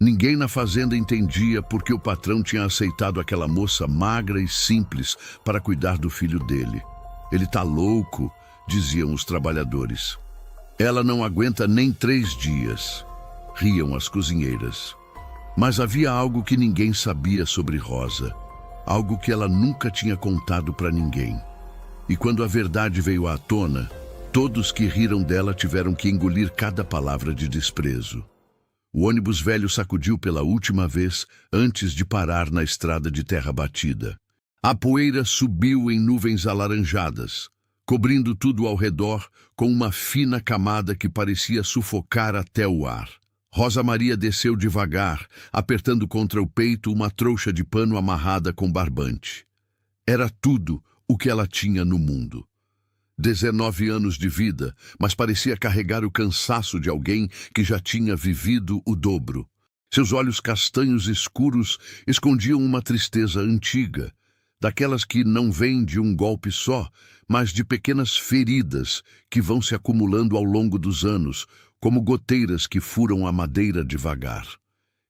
Ninguém na fazenda entendia por que o patrão tinha aceitado aquela moça magra e simples para cuidar do filho dele. Ele tá louco, diziam os trabalhadores. Ela não aguenta nem 3 dias, riam as cozinheiras. Mas havia algo que ninguém sabia sobre Rosa, algo que ela nunca tinha contado para ninguém. E quando a verdade veio à tona, todos que riram dela tiveram que engolir cada palavra de desprezo. O ônibus velho sacudiu pela última vez antes de parar na estrada de terra batida. A poeira subiu em nuvens alaranjadas, cobrindo tudo ao redor com uma fina camada que parecia sufocar até o ar. Rosa Maria desceu devagar, apertando contra o peito uma trouxa de pano amarrada com barbante. Era tudo o que ela tinha no mundo. 19 anos de vida, mas parecia carregar o cansaço de alguém que já tinha vivido o dobro. Seus olhos castanhos escuros escondiam uma tristeza antiga, daquelas que não vêm de um golpe só, mas de pequenas feridas que vão se acumulando ao longo dos anos, como goteiras que furam a madeira devagar.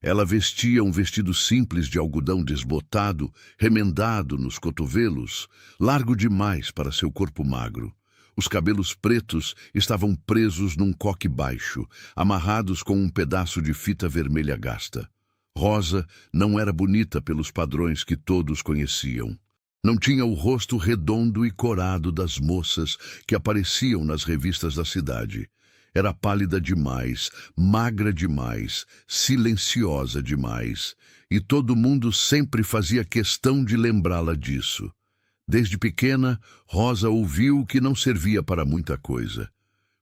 Ela vestia um vestido simples de algodão desbotado, remendado nos cotovelos, largo demais para seu corpo magro. Os cabelos pretos estavam presos num coque baixo, amarrados com um pedaço de fita vermelha gasta. Rosa não era bonita pelos padrões que todos conheciam. Não tinha o rosto redondo e corado das moças que apareciam nas revistas da cidade. Era pálida demais, magra demais, silenciosa demais, e todo mundo sempre fazia questão de lembrá-la disso. Desde pequena, Rosa ouviu que não servia para muita coisa.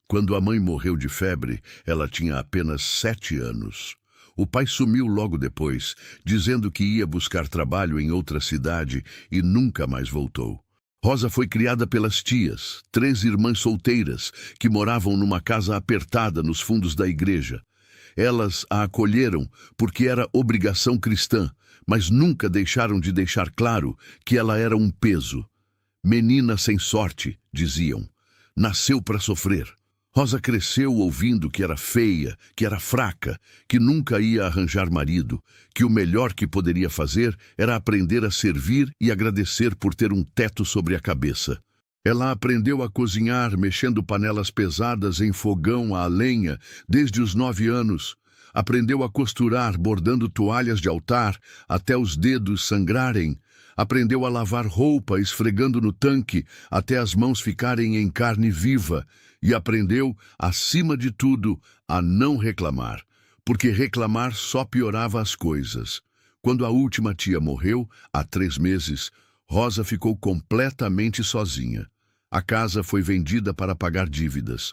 Quando a mãe morreu de febre, ela tinha apenas 7 anos. O pai sumiu logo depois, dizendo que ia buscar trabalho em outra cidade e nunca mais voltou. Rosa foi criada pelas tias, 3 irmãs solteiras, que moravam numa casa apertada nos fundos da igreja. Elas a acolheram porque era obrigação cristã, mas nunca deixaram de deixar claro que ela era um peso. Menina sem sorte, diziam. Nasceu para sofrer. Rosa cresceu ouvindo que era feia, que era fraca, que nunca ia arranjar marido, que o melhor que poderia fazer era aprender a servir e agradecer por ter um teto sobre a cabeça. Ela aprendeu a cozinhar mexendo panelas pesadas em fogão a lenha desde os 9 anos. Aprendeu a costurar bordando toalhas de altar até os dedos sangrarem. Aprendeu a lavar roupa esfregando no tanque até as mãos ficarem em carne viva. E aprendeu, acima de tudo, a não reclamar, porque reclamar só piorava as coisas. Quando a última tia morreu, há 3 meses, Rosa ficou completamente sozinha. A casa foi vendida para pagar dívidas.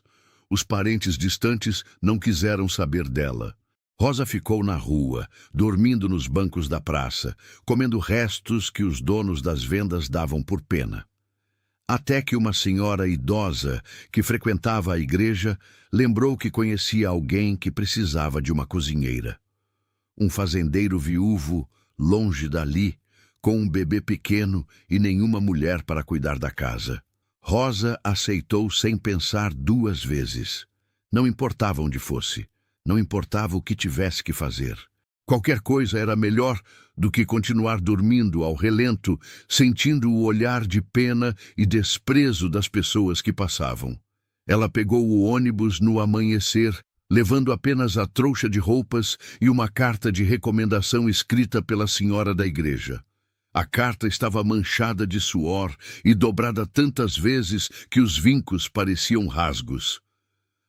Os parentes distantes não quiseram saber dela. Rosa ficou na rua, dormindo nos bancos da praça, comendo restos que os donos das vendas davam por pena. Até que uma senhora idosa que frequentava a igreja lembrou que conhecia alguém que precisava de uma cozinheira. Um fazendeiro viúvo, longe dali, com um bebê pequeno e nenhuma mulher para cuidar da casa. Rosa aceitou sem pensar 2 vezes. Não importava onde fosse, não importava o que tivesse que fazer. Qualquer coisa era melhor do que continuar dormindo ao relento, sentindo o olhar de pena e desprezo das pessoas que passavam. Ela pegou o ônibus no amanhecer, levando apenas a trouxa de roupas e uma carta de recomendação escrita pela senhora da igreja. A carta estava manchada de suor e dobrada tantas vezes que os vincos pareciam rasgos.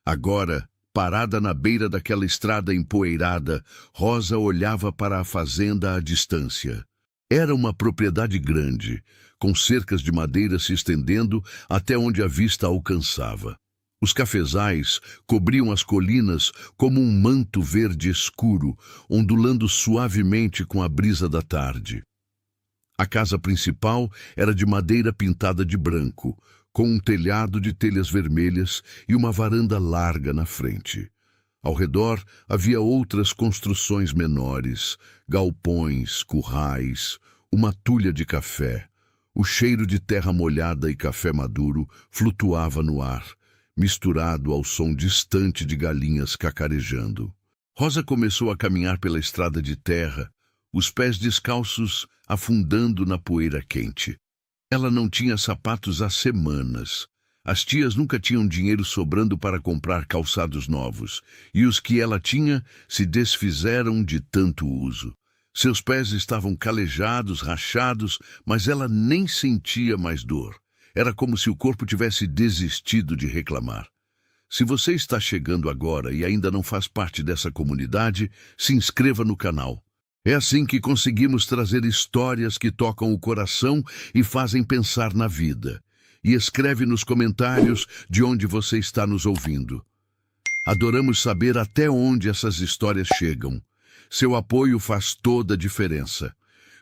Agora, parada na beira daquela estrada empoeirada, Rosa olhava para a fazenda à distância. Era uma propriedade grande, com cercas de madeira se estendendo até onde a vista alcançava. Os cafezais cobriam as colinas como um manto verde escuro, ondulando suavemente com a brisa da tarde. A casa principal era de madeira pintada de branco, com um telhado de telhas vermelhas e uma varanda larga na frente. Ao redor havia outras construções menores, galpões, currais, uma tulha de café. O cheiro de terra molhada e café maduro flutuava no ar, misturado ao som distante de galinhas cacarejando. Rosa começou a caminhar pela estrada de terra, os pés descalços afundando na poeira quente. Ela não tinha sapatos há semanas. As tias nunca tinham dinheiro sobrando para comprar calçados novos, e os que ela tinha se desfizeram de tanto uso. Seus pés estavam calejados, rachados, mas ela nem sentia mais dor. Era como se o corpo tivesse desistido de reclamar. Se você está chegando agora e ainda não faz parte dessa comunidade, se inscreva no canal. É assim que conseguimos trazer histórias que tocam o coração e fazem pensar na vida. E escreve nos comentários de onde você está nos ouvindo. Adoramos saber até onde essas histórias chegam. Seu apoio faz toda a diferença.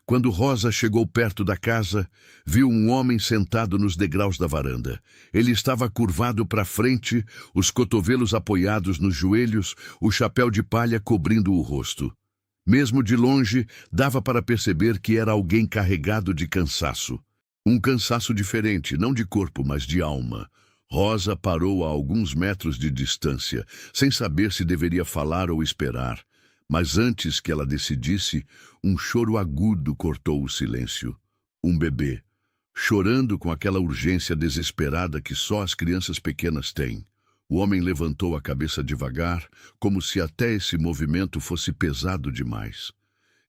Quando Rosa chegou perto da casa, viu um homem sentado nos degraus da varanda. Ele estava curvado para frente, os cotovelos apoiados nos joelhos, o chapéu de palha cobrindo o rosto. Mesmo de longe, dava para perceber que era alguém carregado de cansaço. Um cansaço diferente, não de corpo, mas de alma. Rosa parou a alguns metros de distância, sem saber se deveria falar ou esperar. Mas antes que ela decidisse, um choro agudo cortou o silêncio. Um bebê, chorando com aquela urgência desesperada que só as crianças pequenas têm. O homem levantou a cabeça devagar, como se até esse movimento fosse pesado demais.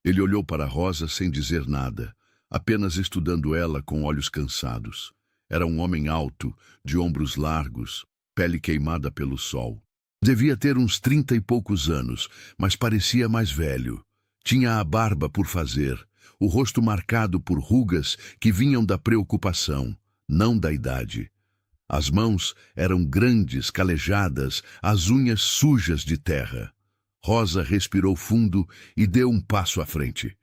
Ele olhou para Rosa sem dizer nada, apenas estudando ela com olhos cansados. Era um homem alto, de ombros largos, pele queimada pelo sol. Devia ter uns 30 e poucos anos, mas parecia mais velho. Tinha a barba por fazer, o rosto marcado por rugas que vinham da preocupação, não da idade. As mãos eram grandes, calejadas, as unhas sujas de terra. Rosa respirou fundo e deu um passo à frente.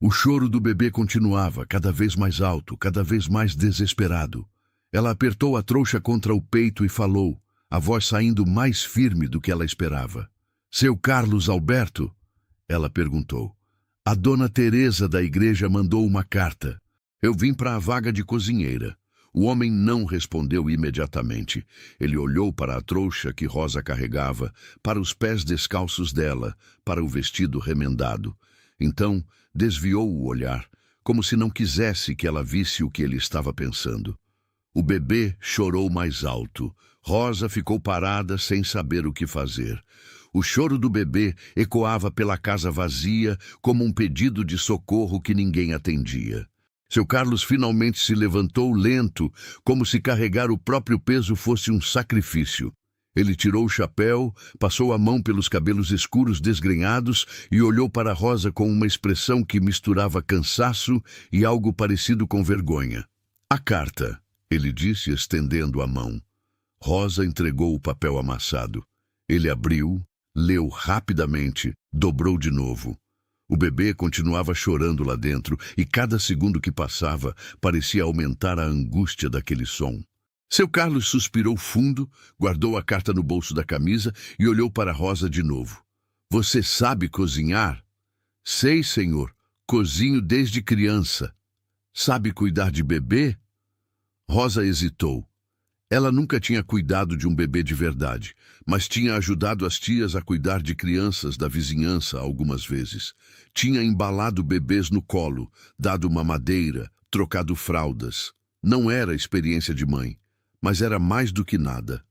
O choro do bebê continuava, cada vez mais alto, cada vez mais desesperado. Ela apertou a trouxa contra o peito e falou, a voz saindo mais firme do que ela esperava. Seu Carlos Alberto? Ela perguntou. A dona Teresa da igreja mandou uma carta. Eu vim para a vaga de cozinheira. O homem não respondeu imediatamente. Ele olhou para a trouxa que Rosa carregava, para os pés descalços dela, para o vestido remendado. Então, desviou o olhar, como se não quisesse que ela visse o que ele estava pensando. O bebê chorou mais alto. Rosa ficou parada sem saber o que fazer. O choro do bebê ecoava pela casa vazia como um pedido de socorro que ninguém atendia. Seu Carlos finalmente se levantou lento, como se carregar o próprio peso fosse um sacrifício. Ele tirou o chapéu, passou a mão pelos cabelos escuros desgrenhados e olhou para Rosa com uma expressão que misturava cansaço e algo parecido com vergonha. A carta, ele disse, estendendo a mão. Rosa entregou o papel amassado. Ele abriu, leu rapidamente, dobrou de novo. O bebê continuava chorando lá dentro e cada segundo que passava parecia aumentar a angústia daquele som. Seu Carlos suspirou fundo, guardou a carta no bolso da camisa e olhou para Rosa de novo. Você sabe cozinhar? Sei, senhor. Cozinho desde criança. Sabe cuidar de bebê? Rosa hesitou. Ela nunca tinha cuidado de um bebê de verdade, mas tinha ajudado as tias a cuidar de crianças da vizinhança algumas vezes. Tinha embalado bebês no colo, dado mamadeira, trocado fraldas. Não era experiência de mãe, mas era mais do que nada.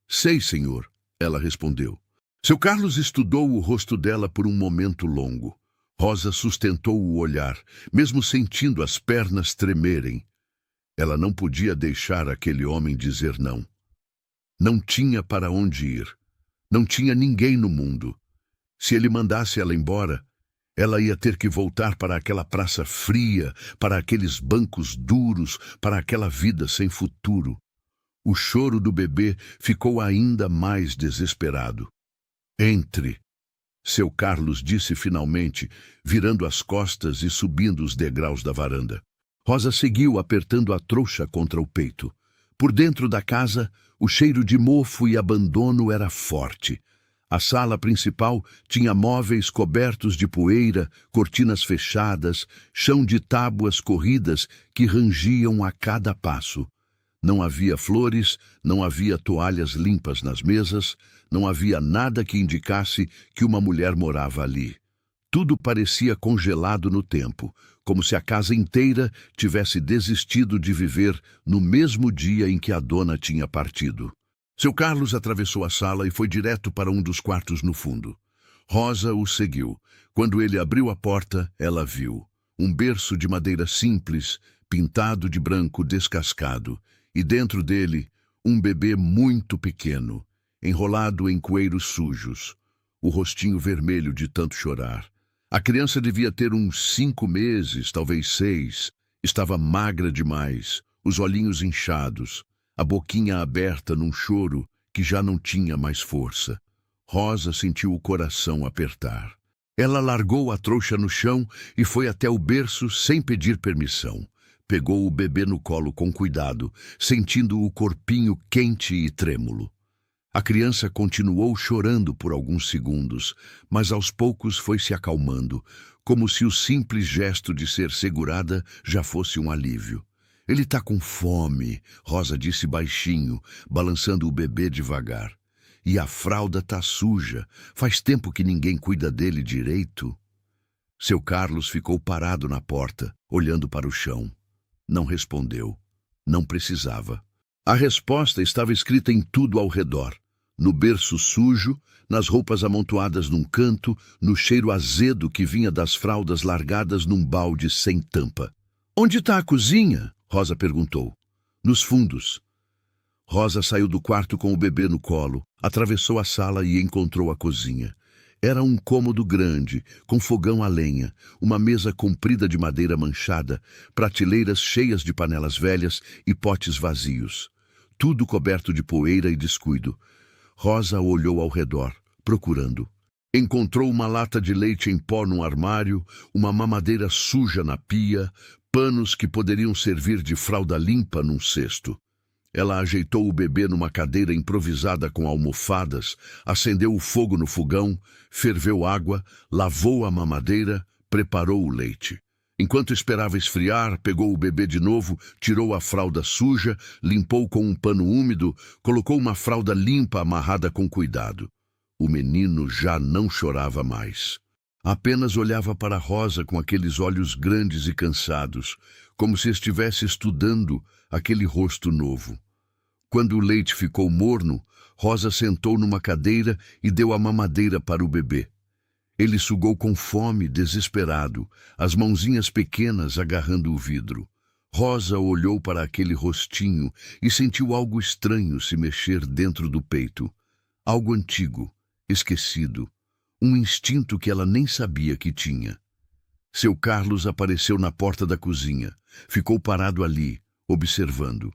Sei, senhor, ela respondeu. Seu Carlos estudou o rosto dela por um momento longo. Rosa sustentou o olhar, mesmo sentindo as pernas tremerem. Ela não podia deixar aquele homem dizer não. Não tinha para onde ir. Não tinha ninguém no mundo. Se ele mandasse ela embora, ela ia ter que voltar para aquela praça fria, para aqueles bancos duros, para aquela vida sem futuro. O choro do bebê ficou ainda mais desesperado. Entre, seu Carlos disse finalmente, virando as costas e subindo os degraus da varanda. Rosa seguiu apertando a trouxa contra o peito. Por dentro da casa, o cheiro de mofo e abandono era forte. A sala principal tinha móveis cobertos de poeira, cortinas fechadas, chão de tábuas corridas que rangiam a cada passo. Não havia flores, não havia toalhas limpas nas mesas, não havia nada que indicasse que uma mulher morava ali. Tudo parecia congelado no tempo, como se a casa inteira tivesse desistido de viver no mesmo dia em que a dona tinha partido. Seu Carlos atravessou a sala e foi direto para um dos quartos no fundo. Rosa o seguiu. Quando ele abriu a porta, ela viu um berço de madeira simples, pintado de branco descascado, e dentro dele um bebê muito pequeno, enrolado em coeiros sujos, o rostinho vermelho de tanto chorar. A criança devia ter uns 5 meses, talvez 6. Estava magra demais, os olhinhos inchados, a boquinha aberta num choro que já não tinha mais força. Rosa sentiu o coração apertar. Ela largou a trouxa no chão e foi até o berço sem pedir permissão. Pegou o bebê no colo com cuidado, sentindo o corpinho quente e trêmulo. A criança continuou chorando por alguns segundos, mas aos poucos foi se acalmando, como se o simples gesto de ser segurada já fosse um alívio. Ele está com fome, Rosa disse baixinho, balançando o bebê devagar. E a fralda tá suja, faz tempo que ninguém cuida dele direito. Seu Carlos ficou parado na porta, olhando para o chão. Não respondeu. Não precisava. A resposta estava escrita em tudo ao redor. No berço sujo, nas roupas amontoadas num canto, no cheiro azedo que vinha das fraldas largadas num balde sem tampa. "Onde está a cozinha?" Rosa perguntou. "Nos fundos." Rosa saiu do quarto com o bebê no colo, atravessou a sala e encontrou a cozinha. Era um cômodo grande, com fogão a lenha, uma mesa comprida de madeira manchada, prateleiras cheias de panelas velhas e potes vazios. Tudo coberto de poeira e descuido. Rosa olhou ao redor, procurando. Encontrou uma lata de leite em pó num armário, uma mamadeira suja na pia, panos que poderiam servir de fralda limpa num cesto. Ela ajeitou o bebê numa cadeira improvisada com almofadas, acendeu o fogo no fogão, ferveu água, lavou a mamadeira, preparou o leite. Enquanto esperava esfriar, pegou o bebê de novo, tirou a fralda suja, limpou com um pano úmido, colocou uma fralda limpa amarrada com cuidado. O menino já não chorava mais. Apenas olhava para Rosa com aqueles olhos grandes e cansados, como se estivesse estudando aquele rosto novo. Quando o leite ficou morno, Rosa sentou numa cadeira e deu a mamadeira para o bebê. Ele sugou com fome, desesperado, as mãozinhas pequenas agarrando o vidro. Rosa olhou para aquele rostinho e sentiu algo estranho se mexer dentro do peito. Algo antigo, esquecido, um instinto que ela nem sabia que tinha. Seu Carlos apareceu na porta da cozinha. Ficou parado ali, observando.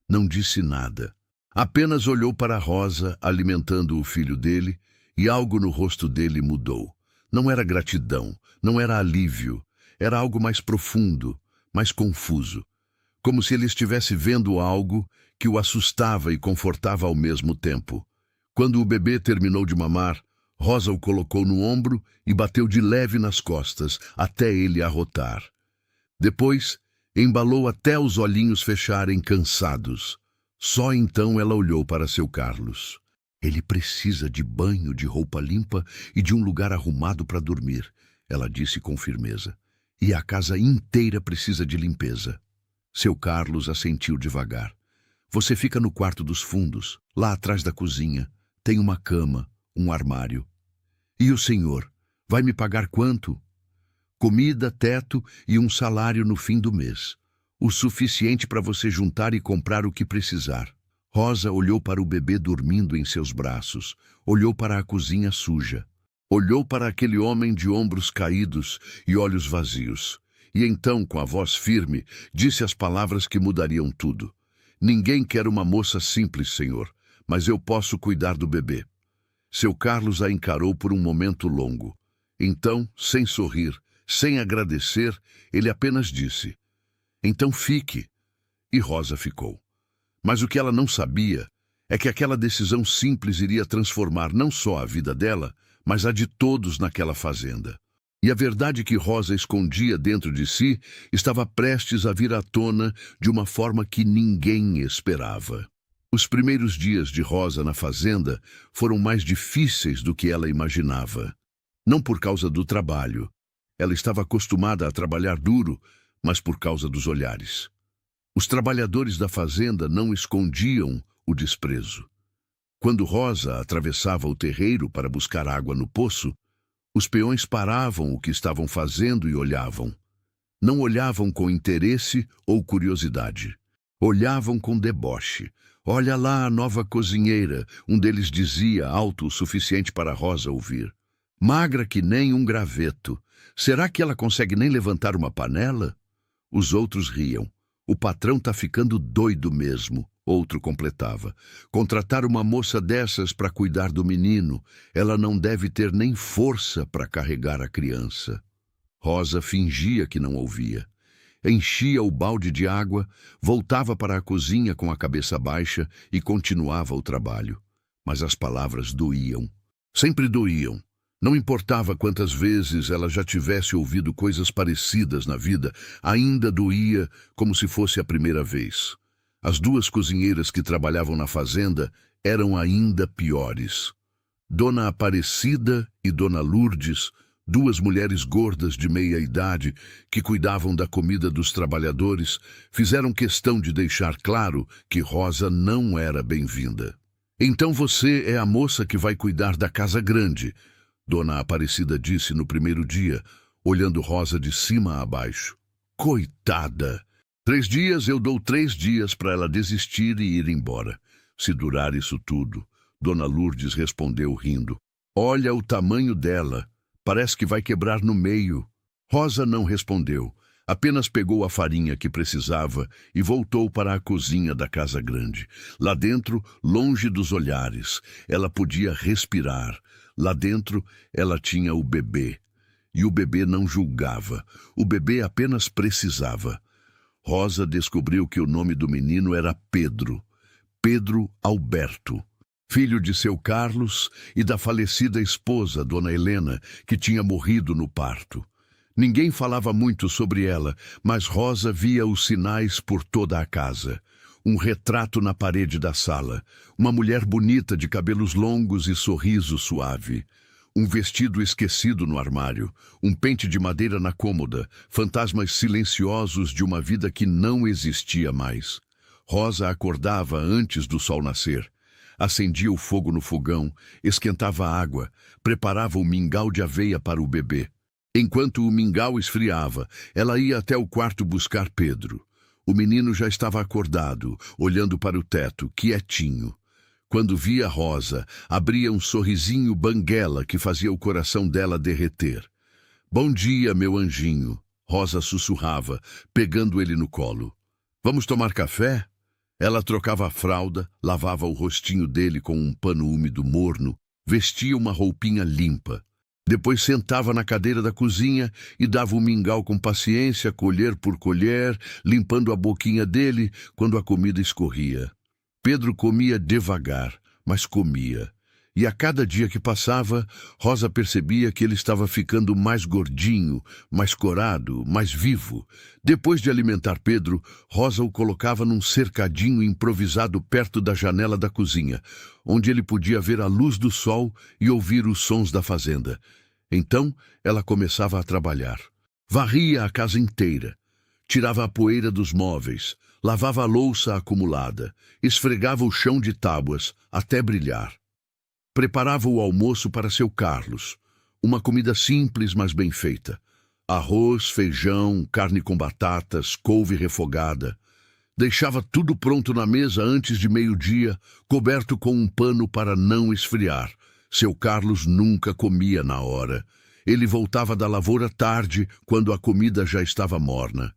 Não disse nada. Apenas olhou para Rosa, alimentando o filho dele, e algo no rosto dele mudou. Não era gratidão, não era alívio. Era algo mais profundo, mais confuso. Como se ele estivesse vendo algo que o assustava e confortava ao mesmo tempo. Quando o bebê terminou de mamar, Rosa o colocou no ombro e bateu de leve nas costas, até ele arrotar. Depois, embalou até os olhinhos fecharem cansados. Só então ela olhou para seu Carlos. "Ele precisa de banho, de roupa limpa e de um lugar arrumado para dormir", ela disse com firmeza. "E a casa inteira precisa de limpeza." Seu Carlos assentiu devagar. "Você fica no quarto dos fundos, lá atrás da cozinha. Tem uma cama, um armário." "E o senhor? Vai me pagar quanto?" "Comida, teto e um salário no fim do mês. O suficiente para você juntar e comprar o que precisar." Rosa olhou para o bebê dormindo em seus braços, olhou para a cozinha suja, olhou para aquele homem de ombros caídos e olhos vazios. E então, com a voz firme, disse as palavras que mudariam tudo. "Ninguém quer uma moça simples, senhor, mas eu posso cuidar do bebê." Seu Carlos a encarou por um momento longo. Então, sem sorrir, sem agradecer, ele apenas disse: "Então fique." E Rosa ficou. Mas o que ela não sabia é que aquela decisão simples iria transformar não só a vida dela, mas a de todos naquela fazenda. E a verdade que Rosa escondia dentro de si estava prestes a vir à tona de uma forma que ninguém esperava. Os primeiros dias de Rosa na fazenda foram mais difíceis do que ela imaginava. Não por causa do trabalho. Ela estava acostumada a trabalhar duro, mas por causa dos olhares. Os trabalhadores da fazenda não escondiam o desprezo. Quando Rosa atravessava o terreiro para buscar água no poço, os peões paravam o que estavam fazendo e olhavam. Não olhavam com interesse ou curiosidade. Olhavam com deboche. "Olha lá a nova cozinheira", um deles dizia, alto o suficiente para Rosa ouvir. "Magra que nem um graveto. Será que ela consegue nem levantar uma panela?" Os outros riam. "O patrão tá ficando doido mesmo", outro completava. "Contratar uma moça dessas para cuidar do menino. Ela não deve ter nem força para carregar a criança." Rosa fingia que não ouvia. Enchia o balde de água, voltava para a cozinha com a cabeça baixa e continuava o trabalho. Mas as palavras doíam. Sempre doíam. Não importava quantas vezes ela já tivesse ouvido coisas parecidas na vida, ainda doía como se fosse a primeira vez. As duas cozinheiras que trabalhavam na fazenda eram ainda piores. Dona Aparecida e Dona Lourdes, duas mulheres gordas de meia idade que cuidavam da comida dos trabalhadores, fizeram questão de deixar claro que Rosa não era bem-vinda. "Então você é a moça que vai cuidar da casa grande", Dona Aparecida disse no primeiro dia, olhando Rosa de cima a baixo. "Coitada! 3 dias eu dou 3 dias para ela desistir e ir embora. Se durar isso tudo", Dona Lourdes respondeu rindo. "Olha o tamanho dela. Parece que vai quebrar no meio." Rosa não respondeu, apenas pegou a farinha que precisava e voltou para a cozinha da casa grande. Lá dentro, longe dos olhares, ela podia respirar. Lá dentro, ela tinha o bebê. E o bebê não julgava. O bebê apenas precisava. Rosa descobriu que o nome do menino era Pedro. Pedro Alberto. Filho de seu Carlos e da falecida esposa, Dona Helena, que tinha morrido no parto. Ninguém falava muito sobre ela, mas Rosa via os sinais por toda a casa. Um retrato na parede da sala, uma mulher bonita de cabelos longos e sorriso suave. Um vestido esquecido no armário, um pente de madeira na cômoda, fantasmas silenciosos de uma vida que não existia mais. Rosa acordava antes do sol nascer. Acendia o fogo no fogão, esquentava a água, preparava o mingau de aveia para o bebê. Enquanto o mingau esfriava, ela ia até o quarto buscar Pedro. O menino já estava acordado, olhando para o teto, quietinho. Quando via Rosa, abria um sorrisinho banguela que fazia o coração dela derreter. "Bom dia, meu anjinho", Rosa sussurrava, pegando ele no colo. "Vamos tomar café?" Ela trocava a fralda, lavava o rostinho dele com um pano úmido morno, vestia uma roupinha limpa. Depois sentava na cadeira da cozinha e dava o mingau com paciência, colher por colher, limpando a boquinha dele quando a comida escorria. Pedro comia devagar, mas comia. E a cada dia que passava, Rosa percebia que ele estava ficando mais gordinho, mais corado, mais vivo. Depois de alimentar Pedro, Rosa o colocava num cercadinho improvisado perto da janela da cozinha, onde ele podia ver a luz do sol e ouvir os sons da fazenda. Então, ela começava a trabalhar. Varria a casa inteira. Tirava a poeira dos móveis, lavava a louça acumulada, esfregava o chão de tábuas até brilhar. Preparava o almoço para seu Carlos, uma comida simples, mas bem feita. Arroz, feijão, carne com batatas, couve refogada. Deixava tudo pronto na mesa antes de meio-dia, coberto com um pano para não esfriar. Seu Carlos nunca comia na hora. Ele voltava da lavoura tarde, quando a comida já estava morna.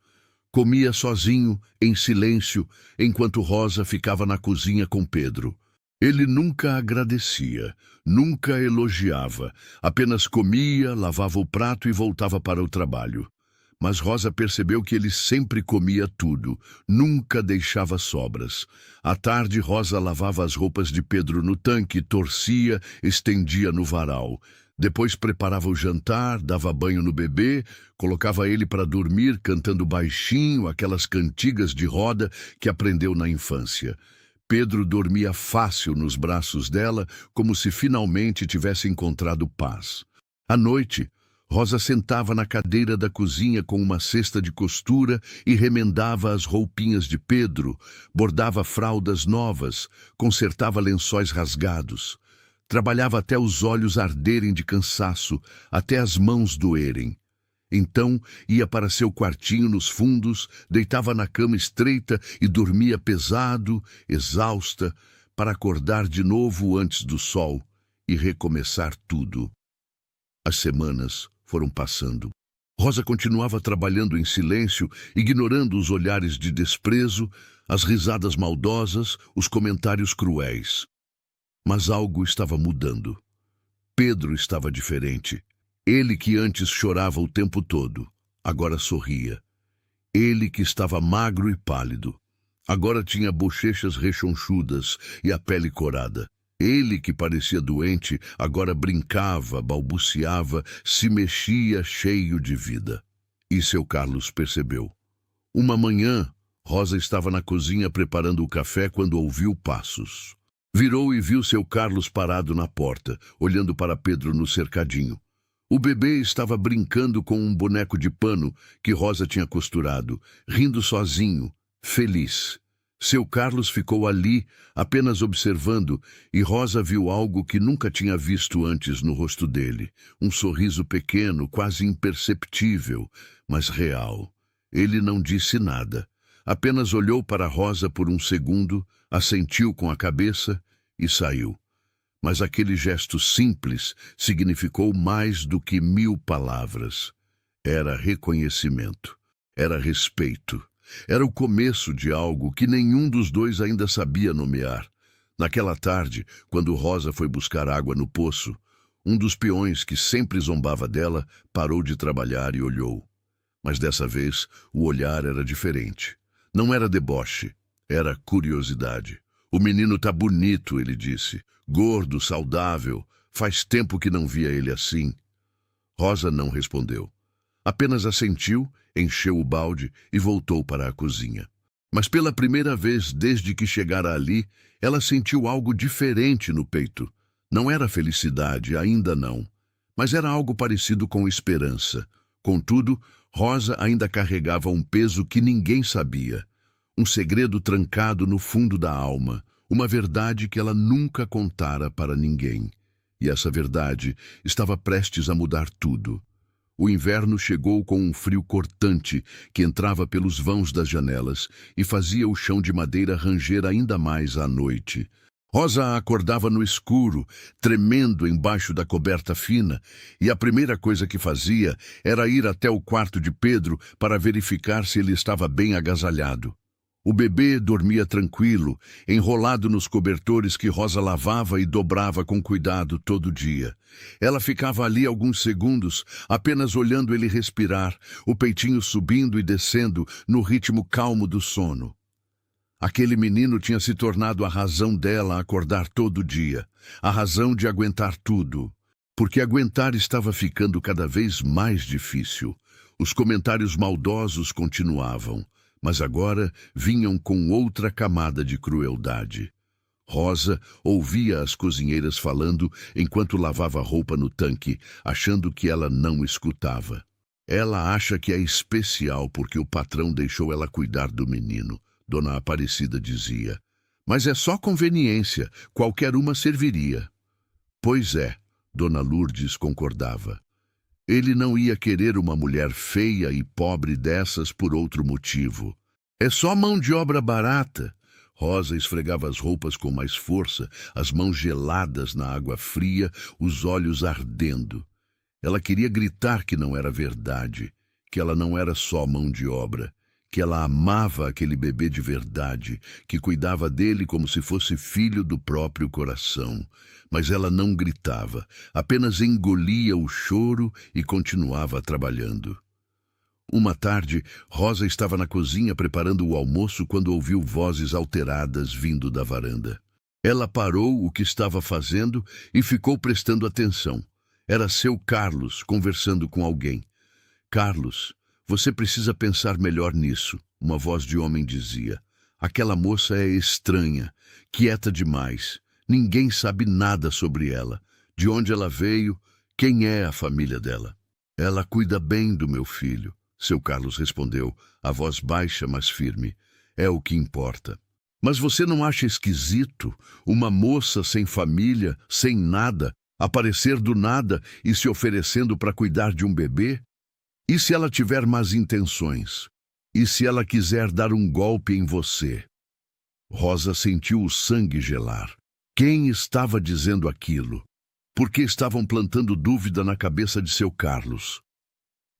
Comia sozinho, em silêncio, enquanto Rosa ficava na cozinha com Pedro. Ele nunca agradecia, nunca elogiava, apenas comia, lavava o prato e voltava para o trabalho. Mas Rosa percebeu que ele sempre comia tudo, nunca deixava sobras. À tarde, Rosa lavava as roupas de Pedro no tanque, torcia, estendia no varal. Depois preparava o jantar, dava banho no bebê, colocava ele para dormir cantando baixinho aquelas cantigas de roda que aprendeu na infância. Pedro dormia fácil nos braços dela, como se finalmente tivesse encontrado paz. À noite, Rosa sentava na cadeira da cozinha com uma cesta de costura e remendava as roupinhas de Pedro, bordava fraldas novas, consertava lençóis rasgados. Trabalhava até os olhos arderem de cansaço, até as mãos doerem. Então ia para seu quartinho nos fundos, deitava na cama estreita e dormia pesado, exausta, para acordar de novo antes do sol e recomeçar tudo. As semanas foram passando. Rosa continuava trabalhando em silêncio, ignorando os olhares de desprezo, as risadas maldosas, os comentários cruéis. Mas algo estava mudando. Pedro estava diferente. Ele que antes chorava o tempo todo, agora sorria. Ele que estava magro e pálido, agora tinha bochechas rechonchudas e a pele corada. Ele que parecia doente, agora brincava, balbuciava, se mexia cheio de vida. E seu Carlos percebeu. Uma manhã, Rosa estava na cozinha preparando o café quando ouviu passos. Virou e viu seu Carlos parado na porta, olhando para Pedro no cercadinho. O bebê estava brincando com um boneco de pano que Rosa tinha costurado, rindo sozinho, feliz. Seu Carlos ficou ali, apenas observando, e Rosa viu algo que nunca tinha visto antes no rosto dele. Um sorriso pequeno, quase imperceptível, mas real. Ele não disse nada. Apenas olhou para Rosa por um segundo, assentiu com a cabeça e saiu. Mas aquele gesto simples significou mais do que 1000 palavras. Era reconhecimento, era respeito, era o começo de algo que nenhum dos dois ainda sabia nomear. Naquela tarde, quando Rosa foi buscar água no poço, um dos peões que sempre zombava dela parou de trabalhar e olhou. Mas dessa vez, o olhar era diferente. Não era deboche, era curiosidade. "O menino tá bonito", ele disse. "Gordo, saudável. Faz tempo que não via ele assim." Rosa não respondeu. Apenas assentiu, encheu o balde e voltou para a cozinha. Mas pela primeira vez desde que chegara ali, ela sentiu algo diferente no peito. Não era felicidade, ainda não. Mas era algo parecido com esperança. Contudo, Rosa ainda carregava um peso que ninguém sabia. Um segredo trancado no fundo da alma. Uma verdade que ela nunca contara para ninguém. E essa verdade estava prestes a mudar tudo. O inverno chegou com um frio cortante que entrava pelos vãos das janelas e fazia o chão de madeira ranger ainda mais à noite. Rosa acordava no escuro, tremendo embaixo da coberta fina, e a primeira coisa que fazia era ir até o quarto de Pedro para verificar se ele estava bem agasalhado. O bebê dormia tranquilo, enrolado nos cobertores que Rosa lavava e dobrava com cuidado todo dia. Ela ficava ali alguns segundos, apenas olhando ele respirar, o peitinho subindo e descendo no ritmo calmo do sono. Aquele menino tinha se tornado a razão dela acordar todo dia, a razão de aguentar tudo. Porque aguentar estava ficando cada vez mais difícil. Os comentários maldosos continuavam, mas agora vinham com outra camada de crueldade. Rosa ouvia as cozinheiras falando enquanto lavava roupa no tanque, achando que ela não escutava. "Ela acha que é especial porque o patrão deixou ela cuidar do menino", Dona Aparecida dizia. "Mas é só conveniência, qualquer uma serviria." "Pois é", Dona Lourdes concordava. Ele não ia querer uma mulher feia e pobre dessas por outro motivo. "É só mão de obra barata." Rosa esfregava as roupas com mais força, as mãos geladas na água fria, os olhos ardendo. Ela queria gritar que não era verdade, que ela não era só mão de obra, que ela amava aquele bebê de verdade, que cuidava dele como se fosse filho do próprio coração. Mas ela não gritava, apenas engolia o choro e continuava trabalhando. Uma tarde, Rosa estava na cozinha preparando o almoço quando ouviu vozes alteradas vindo da varanda. Ela parou o que estava fazendo e ficou prestando atenção. Era seu Carlos conversando com alguém. Carlos, você precisa pensar melhor nisso, uma voz de homem dizia. Aquela moça é estranha, quieta demais. Ninguém sabe nada sobre ela, de onde ela veio, quem é a família dela. Ela cuida bem do meu filho, seu Carlos respondeu, a voz baixa, mas firme. É o que importa. Mas você não acha esquisito uma moça sem família, sem nada, aparecer do nada e se oferecendo para cuidar de um bebê? E se ela tiver más intenções? E se ela quiser dar um golpe em você? Rosa sentiu o sangue gelar. Quem estava dizendo aquilo? Por que estavam plantando dúvida na cabeça de seu Carlos?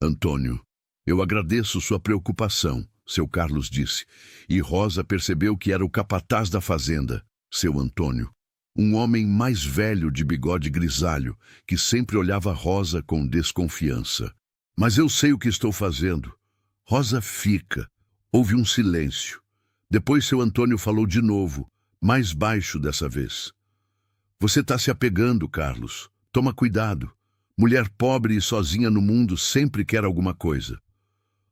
Antônio, eu agradeço sua preocupação, seu Carlos disse, e Rosa percebeu que era o capataz da fazenda, seu Antônio, um homem mais velho de bigode grisalho, que sempre olhava Rosa com desconfiança. Mas eu sei o que estou fazendo. Rosa fica. Houve um silêncio. Depois seu Antônio falou de novo, mais baixo dessa vez. Você está se apegando, Carlos. Toma cuidado. Mulher pobre e sozinha no mundo sempre quer alguma coisa.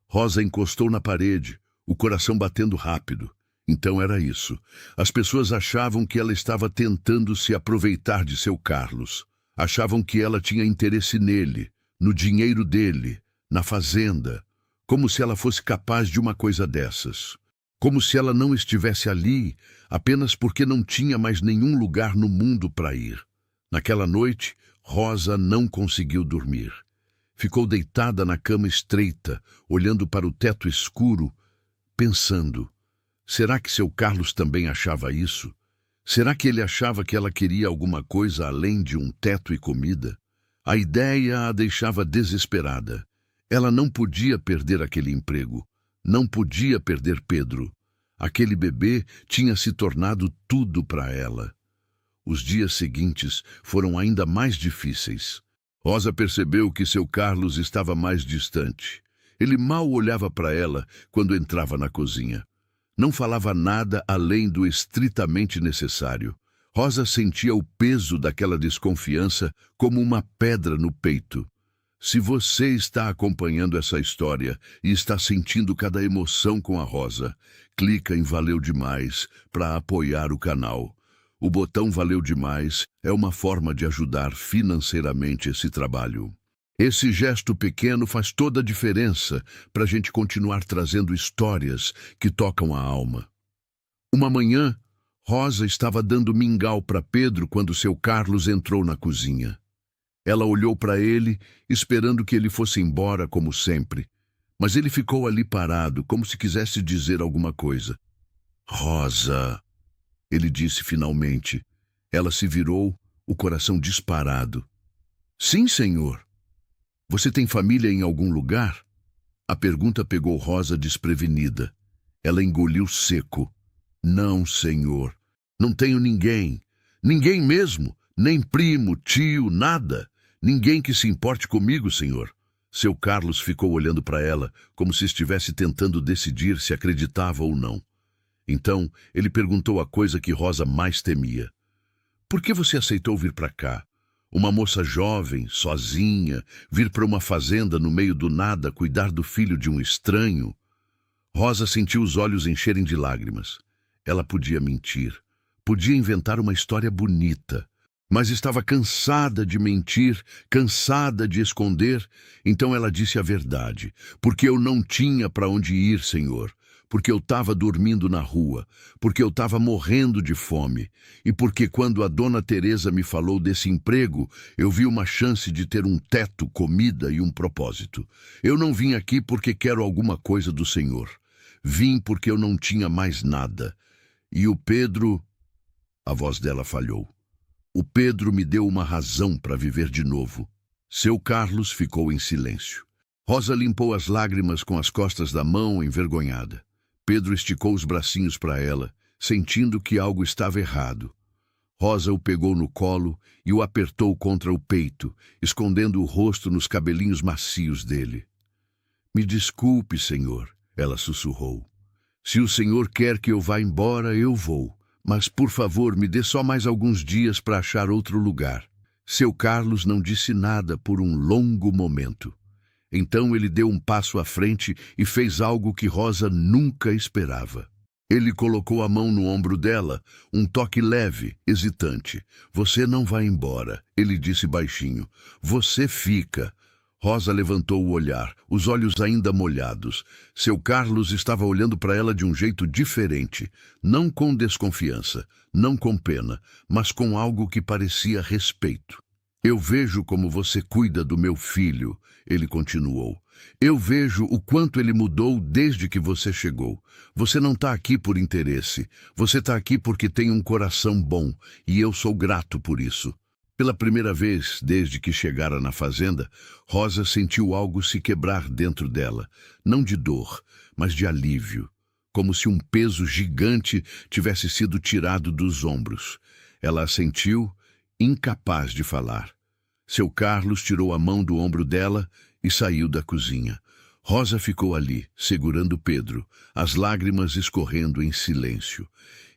Rosa encostou na parede, o coração batendo rápido. Então era isso. As pessoas achavam que ela estava tentando se aproveitar de seu Carlos. Achavam que ela tinha interesse nele, no dinheiro dele, na fazenda. Como se ela fosse capaz de uma coisa dessas. Como se ela não estivesse ali apenas porque não tinha mais nenhum lugar no mundo para ir. Naquela noite, Rosa não conseguiu dormir. Ficou deitada na cama estreita, olhando para o teto escuro, pensando. Será que seu Carlos também achava isso? Será que ele achava que ela queria alguma coisa além de um teto e comida? A ideia a deixava desesperada. Ela não podia perder aquele emprego. Não podia perder Pedro. Aquele bebê tinha se tornado tudo para ela. Os dias seguintes foram ainda mais difíceis. Rosa percebeu que seu Carlos estava mais distante. Ele mal olhava para ela quando entrava na cozinha. Não falava nada além do estritamente necessário. Rosa sentia o peso daquela desconfiança como uma pedra no peito. Se você está acompanhando essa história e está sentindo cada emoção com a Rosa, clica em Valeu Demais para apoiar o canal. O botão Valeu Demais é uma forma de ajudar financeiramente esse trabalho. Esse gesto pequeno faz toda a diferença para a gente continuar trazendo histórias que tocam a alma. Uma manhã, Rosa estava dando mingau para Pedro quando seu Carlos entrou na cozinha. Ela olhou para ele, esperando que ele fosse embora como sempre, mas ele ficou ali parado, como se quisesse dizer alguma coisa. Rosa, ele disse finalmente. Ela se virou, o coração disparado. Sim, senhor. Você tem família em algum lugar? A pergunta pegou Rosa desprevenida. Ela engoliu seco. Não, senhor. Não tenho ninguém. Ninguém mesmo. Nem primo, tio, nada. Ninguém que se importe comigo, senhor. Seu Carlos ficou olhando para ela, como se estivesse tentando decidir se acreditava ou não. Então, ele perguntou a coisa que Rosa mais temia. Por que você aceitou vir para cá? Uma moça jovem, sozinha, vir para uma fazenda no meio do nada cuidar do filho de um estranho? Rosa sentiu os olhos encherem de lágrimas. Ela podia mentir, podia inventar uma história bonita, mas estava cansada de mentir, cansada de esconder. Então ela disse a verdade. Porque eu não tinha para onde ir, senhor. Porque eu estava dormindo na rua. Porque eu estava morrendo de fome. E porque quando a dona Teresa me falou desse emprego, eu vi uma chance de ter um teto, comida e um propósito. Eu não vim aqui porque quero alguma coisa do senhor. Vim porque eu não tinha mais nada. E o Pedro... A voz dela falhou. O Pedro me deu uma razão para viver de novo. Seu Carlos ficou em silêncio. Rosa limpou as lágrimas com as costas da mão, envergonhada. Pedro esticou os bracinhos para ela, sentindo que algo estava errado. Rosa o pegou no colo e o apertou contra o peito, escondendo o rosto nos cabelinhos macios dele. Me desculpe, senhor, ela sussurrou. Se o senhor quer que eu vá embora, eu vou. Mas, por favor, me dê só mais alguns dias para achar outro lugar. Seu Carlos não disse nada por um longo momento. Então ele deu um passo à frente e fez algo que Rosa nunca esperava. Ele colocou a mão no ombro dela, um toque leve, hesitante. "Você não vai embora", ele disse baixinho. "Você fica." Rosa levantou o olhar, os olhos ainda molhados. Seu Carlos estava olhando para ela de um jeito diferente, não com desconfiança, não com pena, mas com algo que parecia respeito. "Eu vejo como você cuida do meu filho", ele continuou. "Eu vejo o quanto ele mudou desde que você chegou. Você não está aqui por interesse. Você está aqui porque tem um coração bom, e eu sou grato por isso." Pela primeira vez desde que chegara na fazenda, Rosa sentiu algo se quebrar dentro dela, não de dor, mas de alívio, como se um peso gigante tivesse sido tirado dos ombros. Ela a sentiu incapaz de falar. Seu Carlos tirou a mão do ombro dela e saiu da cozinha. Rosa ficou ali, segurando Pedro, as lágrimas escorrendo em silêncio.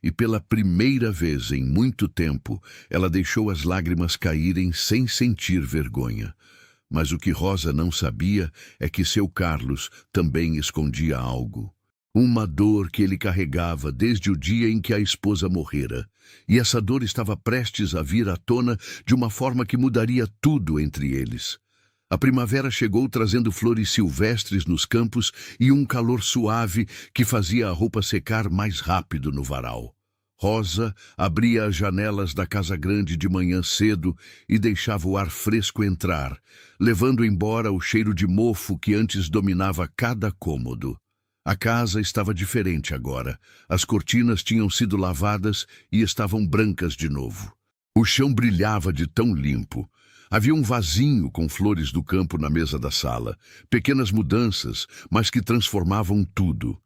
E pela primeira vez em muito tempo, ela deixou as lágrimas caírem sem sentir vergonha. Mas o que Rosa não sabia é que seu Carlos também escondia algo. Uma dor que ele carregava desde o dia em que a esposa morrera. E essa dor estava prestes a vir à tona de uma forma que mudaria tudo entre eles. A primavera chegou trazendo flores silvestres nos campos e um calor suave que fazia a roupa secar mais rápido no varal. Rosa abria as janelas da casa grande de manhã cedo e deixava o ar fresco entrar, levando embora o cheiro de mofo que antes dominava cada cômodo. A casa estava diferente agora. As cortinas tinham sido lavadas e estavam brancas de novo. O chão brilhava de tão limpo. Havia um vasinho com flores do campo na mesa da sala. Pequenas mudanças, mas que transformavam tudo.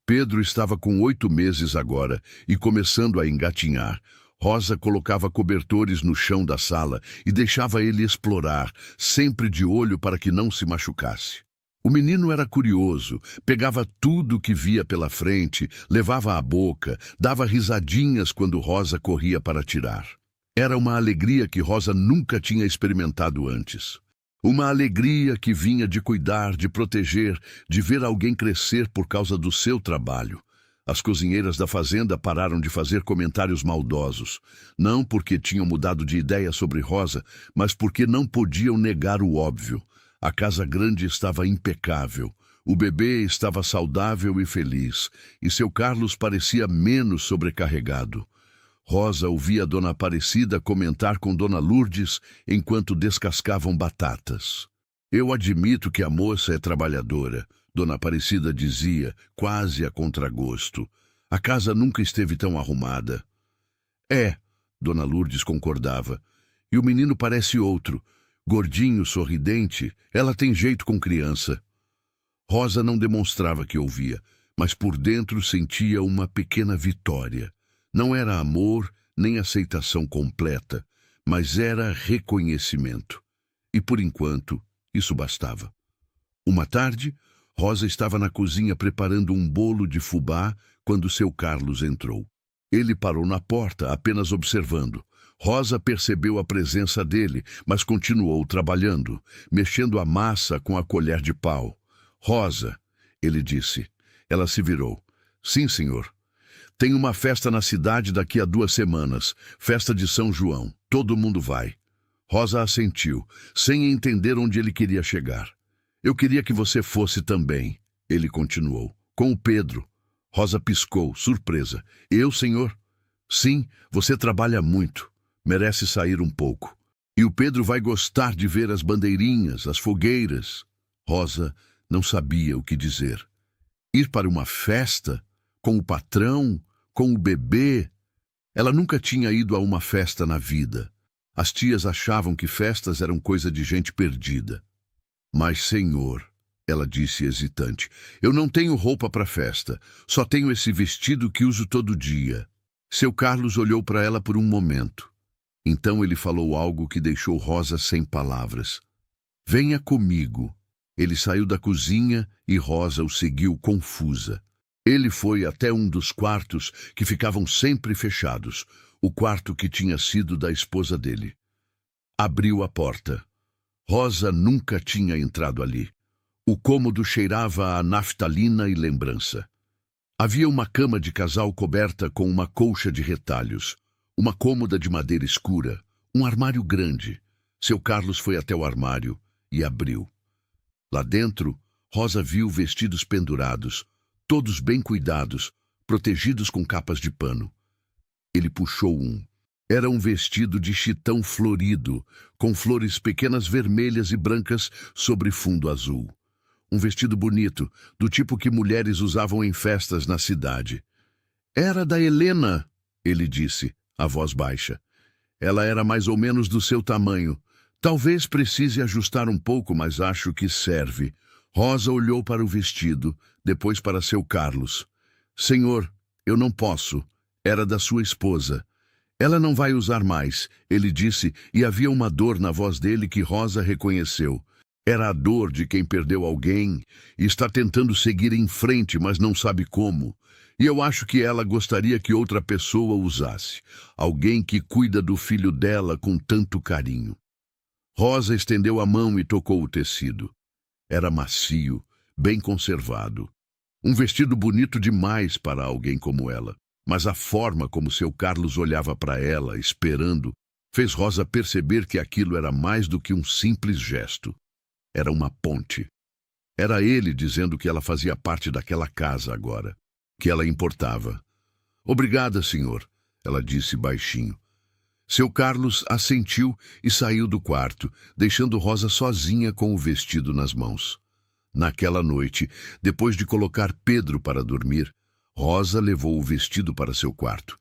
Pedro estava com 8 meses agora e começando a engatinhar. Rosa colocava cobertores no chão da sala e deixava ele explorar, sempre de olho para que não se machucasse. O menino era curioso, pegava tudo que via pela frente, levava à boca, dava risadinhas quando Rosa corria para tirar. Era uma alegria que Rosa nunca tinha experimentado antes. Uma alegria que vinha de cuidar, de proteger, de ver alguém crescer por causa do seu trabalho. As cozinheiras da fazenda pararam de fazer comentários maldosos, não porque tinham mudado de ideia sobre Rosa, mas porque não podiam negar o óbvio. A casa grande estava impecável, o bebê estava saudável e feliz, e seu Carlos parecia menos sobrecarregado. Rosa ouvia Dona Aparecida comentar com Dona Lourdes enquanto descascavam batatas. "Eu admito que a moça é trabalhadora", Dona Aparecida dizia, quase a contragosto. "A casa nunca esteve tão arrumada." "É", Dona Lourdes concordava. "E o menino parece outro. Gordinho, sorridente, ela tem jeito com criança." Rosa não demonstrava que ouvia, mas por dentro sentia uma pequena vitória. Não era amor nem aceitação completa, mas era reconhecimento. E por enquanto, isso bastava. Uma tarde, Rosa estava na cozinha preparando um bolo de fubá quando seu Carlos entrou. Ele parou na porta, apenas observando. Rosa percebeu a presença dele, mas continuou trabalhando, mexendo a massa com a colher de pau. "Rosa", ele disse. Ela se virou. "Sim, senhor. Tem uma festa na cidade daqui a 2 semanas, festa de São João. Todo mundo vai." Rosa assentiu, sem entender onde ele queria chegar. "Eu queria que você fosse também", ele continuou. "Com o Pedro." Rosa piscou, surpresa. "Eu, senhor?" "Sim, você trabalha muito. Merece sair um pouco. E o Pedro vai gostar de ver as bandeirinhas, as fogueiras." Rosa não sabia o que dizer. Ir para uma festa? Com o patrão? Com o bebê? Ela nunca tinha ido a uma festa na vida. As tias achavam que festas eram coisa de gente perdida. "Mas, senhor", ela disse hesitante, "eu não tenho roupa para festa. Só tenho esse vestido que uso todo dia." Seu Carlos olhou para ela por um momento. Então ele falou algo que deixou Rosa sem palavras. "Venha comigo." Ele saiu da cozinha e Rosa o seguiu confusa. Ele foi até um dos quartos que ficavam sempre fechados, o quarto que tinha sido da esposa dele. Abriu a porta. Rosa nunca tinha entrado ali. O cômodo cheirava a naftalina e lembrança. Havia uma cama de casal coberta com uma colcha de retalhos, uma cômoda de madeira escura, um armário grande. Seu Carlos foi até o armário e abriu. Lá dentro, Rosa viu vestidos pendurados, todos bem cuidados, protegidos com capas de pano. Ele puxou um. Era um vestido de chitão florido, com flores pequenas vermelhas e brancas sobre fundo azul. Um vestido bonito, do tipo que mulheres usavam em festas na cidade. Era da Helena, ele disse, a voz baixa. Ela era mais ou menos do seu tamanho. Talvez precise ajustar um pouco, mas acho que serve. Rosa olhou para o vestido, depois para seu Carlos. Senhor, eu não posso. Era da sua esposa. Ela não vai usar mais, ele disse, e havia uma dor na voz dele que Rosa reconheceu. Era a dor de quem perdeu alguém e está tentando seguir em frente, mas não sabe como. E eu acho que ela gostaria que outra pessoa usasse. Alguém que cuida do filho dela com tanto carinho. Rosa estendeu a mão e tocou o tecido. Era macio, bem conservado. Um vestido bonito demais para alguém como ela. Mas a forma como seu Carlos olhava para ela, esperando, fez Rosa perceber que aquilo era mais do que um simples gesto. Era uma ponte. Era ele dizendo que ela fazia parte daquela casa agora, que ela importava. Obrigada, senhor, ela disse baixinho. Seu Carlos assentiu e saiu do quarto, deixando Rosa sozinha com o vestido nas mãos. Naquela noite, depois de colocar Pedro para dormir, Rosa levou o vestido para seu quarto.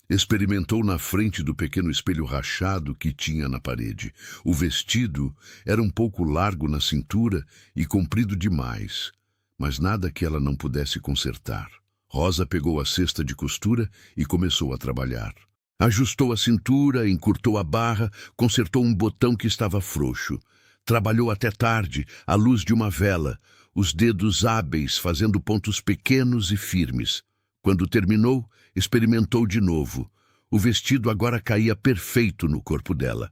Experimentou na frente do pequeno espelho rachado que tinha na parede. O vestido era um pouco largo na cintura e comprido demais, mas nada que ela não pudesse consertar. Rosa pegou a cesta de costura e começou a trabalhar. Ajustou a cintura, encurtou a barra, consertou um botão que estava frouxo. Trabalhou até tarde, à luz de uma vela, os dedos hábeis fazendo pontos pequenos e firmes. Quando terminou, experimentou de novo. O vestido agora caía perfeito no corpo dela.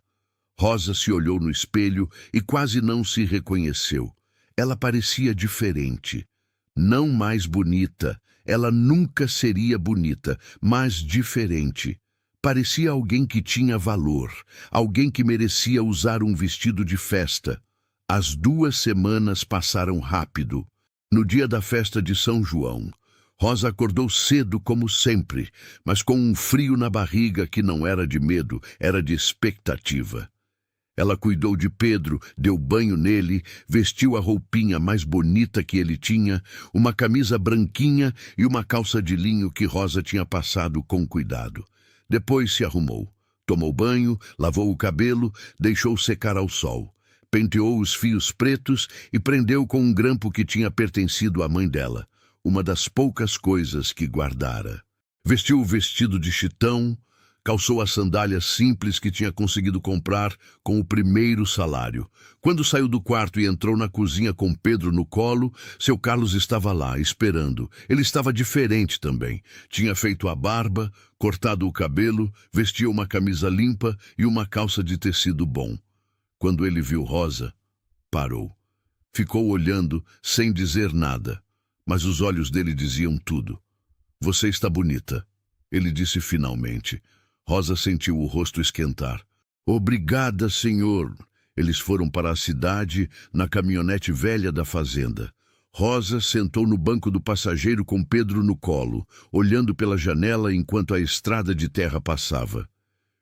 Rosa se olhou no espelho e quase não se reconheceu. Ela parecia diferente. Não mais bonita. Ela nunca seria bonita, mas diferente. Parecia alguém que tinha valor, alguém que merecia usar um vestido de festa. As 2 semanas passaram rápido. No dia da festa de São João, Rosa acordou cedo como sempre, mas com um frio na barriga que não era de medo, era de expectativa. Ela cuidou de Pedro, deu banho nele, vestiu a roupinha mais bonita que ele tinha, uma camisa branquinha e uma calça de linho que Rosa tinha passado com cuidado. Depois se arrumou, tomou banho, lavou o cabelo, deixou secar ao sol. Penteou os fios pretos e prendeu com um grampo que tinha pertencido à mãe dela, uma das poucas coisas que guardara. Vestiu o vestido de chitão, calçou as sandálias simples que tinha conseguido comprar com o primeiro salário. Quando saiu do quarto e entrou na cozinha com Pedro no colo, seu Carlos estava lá, esperando. Ele estava diferente também. Tinha feito a barba, cortado o cabelo, vestia uma camisa limpa e uma calça de tecido bom. Quando ele viu Rosa, parou. Ficou olhando, sem dizer nada, mas os olhos dele diziam tudo. Você está bonita, ele disse finalmente. Rosa sentiu o rosto esquentar. Obrigada, senhor. Eles foram para a cidade na caminhonete velha da fazenda. Rosa sentou no banco do passageiro com Pedro no colo, olhando pela janela enquanto a estrada de terra passava.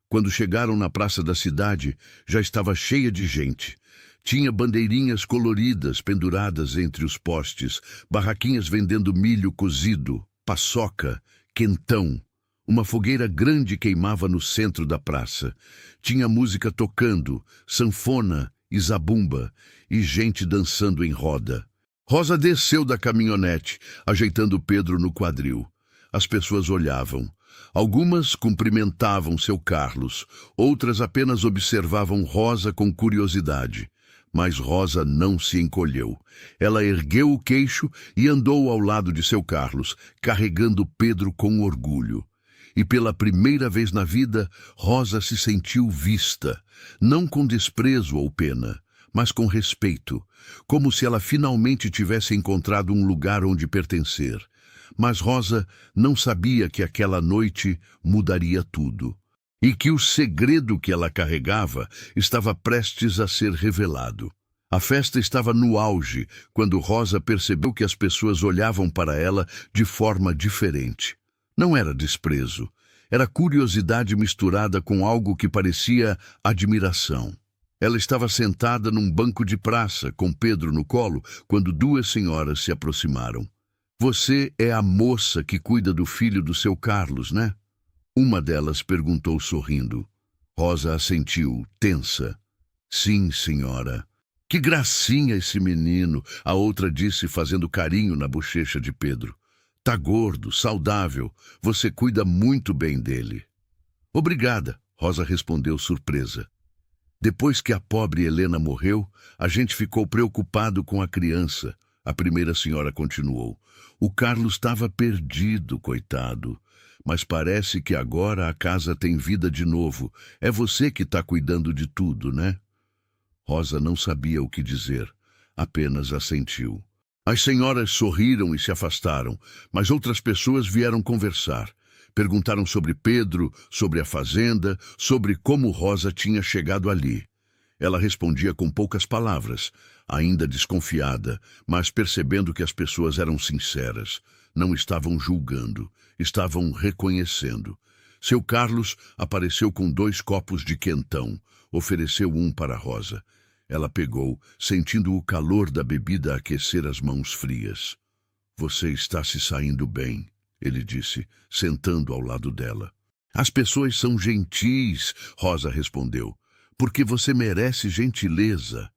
Quando chegaram na praça da cidade, já estava cheia de gente. Tinha bandeirinhas coloridas penduradas entre os postes, barraquinhas vendendo milho cozido, paçoca, quentão. Uma fogueira grande queimava no centro da praça. Tinha música tocando, sanfona e zabumba, e gente dançando em roda. Rosa desceu da caminhonete, ajeitando Pedro no quadril. As pessoas olhavam. Algumas cumprimentavam seu Carlos, outras apenas observavam Rosa com curiosidade. Mas Rosa não se encolheu. Ela ergueu o queixo e andou ao lado de seu Carlos, carregando Pedro com orgulho. E pela primeira vez na vida, Rosa se sentiu vista, não com desprezo ou pena, mas com respeito, como se ela finalmente tivesse encontrado um lugar onde pertencer. Mas Rosa não sabia que aquela noite mudaria tudo, e que o segredo que ela carregava estava prestes a ser revelado. A festa estava no auge quando Rosa percebeu que as pessoas olhavam para ela de forma diferente. Não era desprezo, era curiosidade misturada com algo que parecia admiração. Ela estava sentada num banco de praça, com Pedro no colo, quando duas senhoras se aproximaram. "Você é a moça que cuida do filho do seu Carlos, né?" Uma delas perguntou sorrindo. Rosa assentiu, tensa. "Sim, senhora." "Que gracinha esse menino," a outra disse, fazendo carinho na bochecha de Pedro. "Tá gordo, saudável. Você cuida muito bem dele." "Obrigada," Rosa respondeu surpresa. "Depois que a pobre Helena morreu, a gente ficou preocupado com a criança." A primeira senhora continuou. "O Carlos estava perdido, coitado. Mas parece que agora a casa tem vida de novo. É você que está cuidando de tudo, né?" Rosa não sabia o que dizer, apenas assentiu. As senhoras sorriram e se afastaram, mas outras pessoas vieram conversar. Perguntaram sobre Pedro, sobre a fazenda, sobre como Rosa tinha chegado ali. Ela respondia com poucas palavras, ainda desconfiada, mas percebendo que as pessoas eram sinceras. Não estavam julgando, estavam reconhecendo. Seu Carlos apareceu com 2 copos de quentão, ofereceu um para Rosa. Ela pegou, sentindo o calor da bebida aquecer as mãos frias. "Você está se saindo bem," ele disse, sentando ao lado dela. "As pessoas são gentis," Rosa respondeu, "porque você merece gentileza."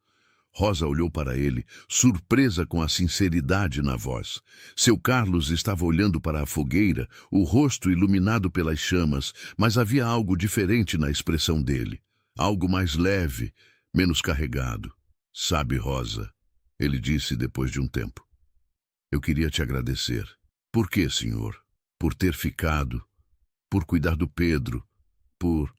Rosa olhou para ele, surpresa com a sinceridade na voz. Seu Carlos estava olhando para a fogueira, o rosto iluminado pelas chamas, mas havia algo diferente na expressão dele. Algo mais leve, menos carregado. "Sabe, Rosa," ele disse depois de um tempo, "eu queria te agradecer." "Por quê, senhor?" "Por ter ficado, por cuidar do Pedro, por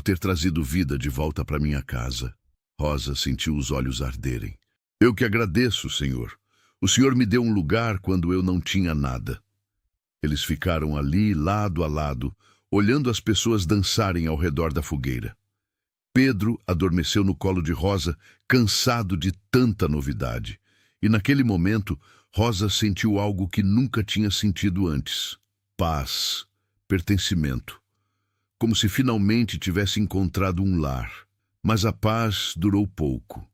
ter trazido vida de volta para minha casa." Rosa sentiu os olhos arderem. "Eu que agradeço, senhor. O senhor me deu um lugar quando eu não tinha nada." Eles ficaram ali, lado a lado, olhando as pessoas dançarem ao redor da fogueira. Pedro adormeceu no colo de Rosa, cansado de tanta novidade. E naquele momento, Rosa sentiu algo que nunca tinha sentido antes. Paz, pertencimento. Como se finalmente tivesse encontrado um lar. Mas a paz durou pouco.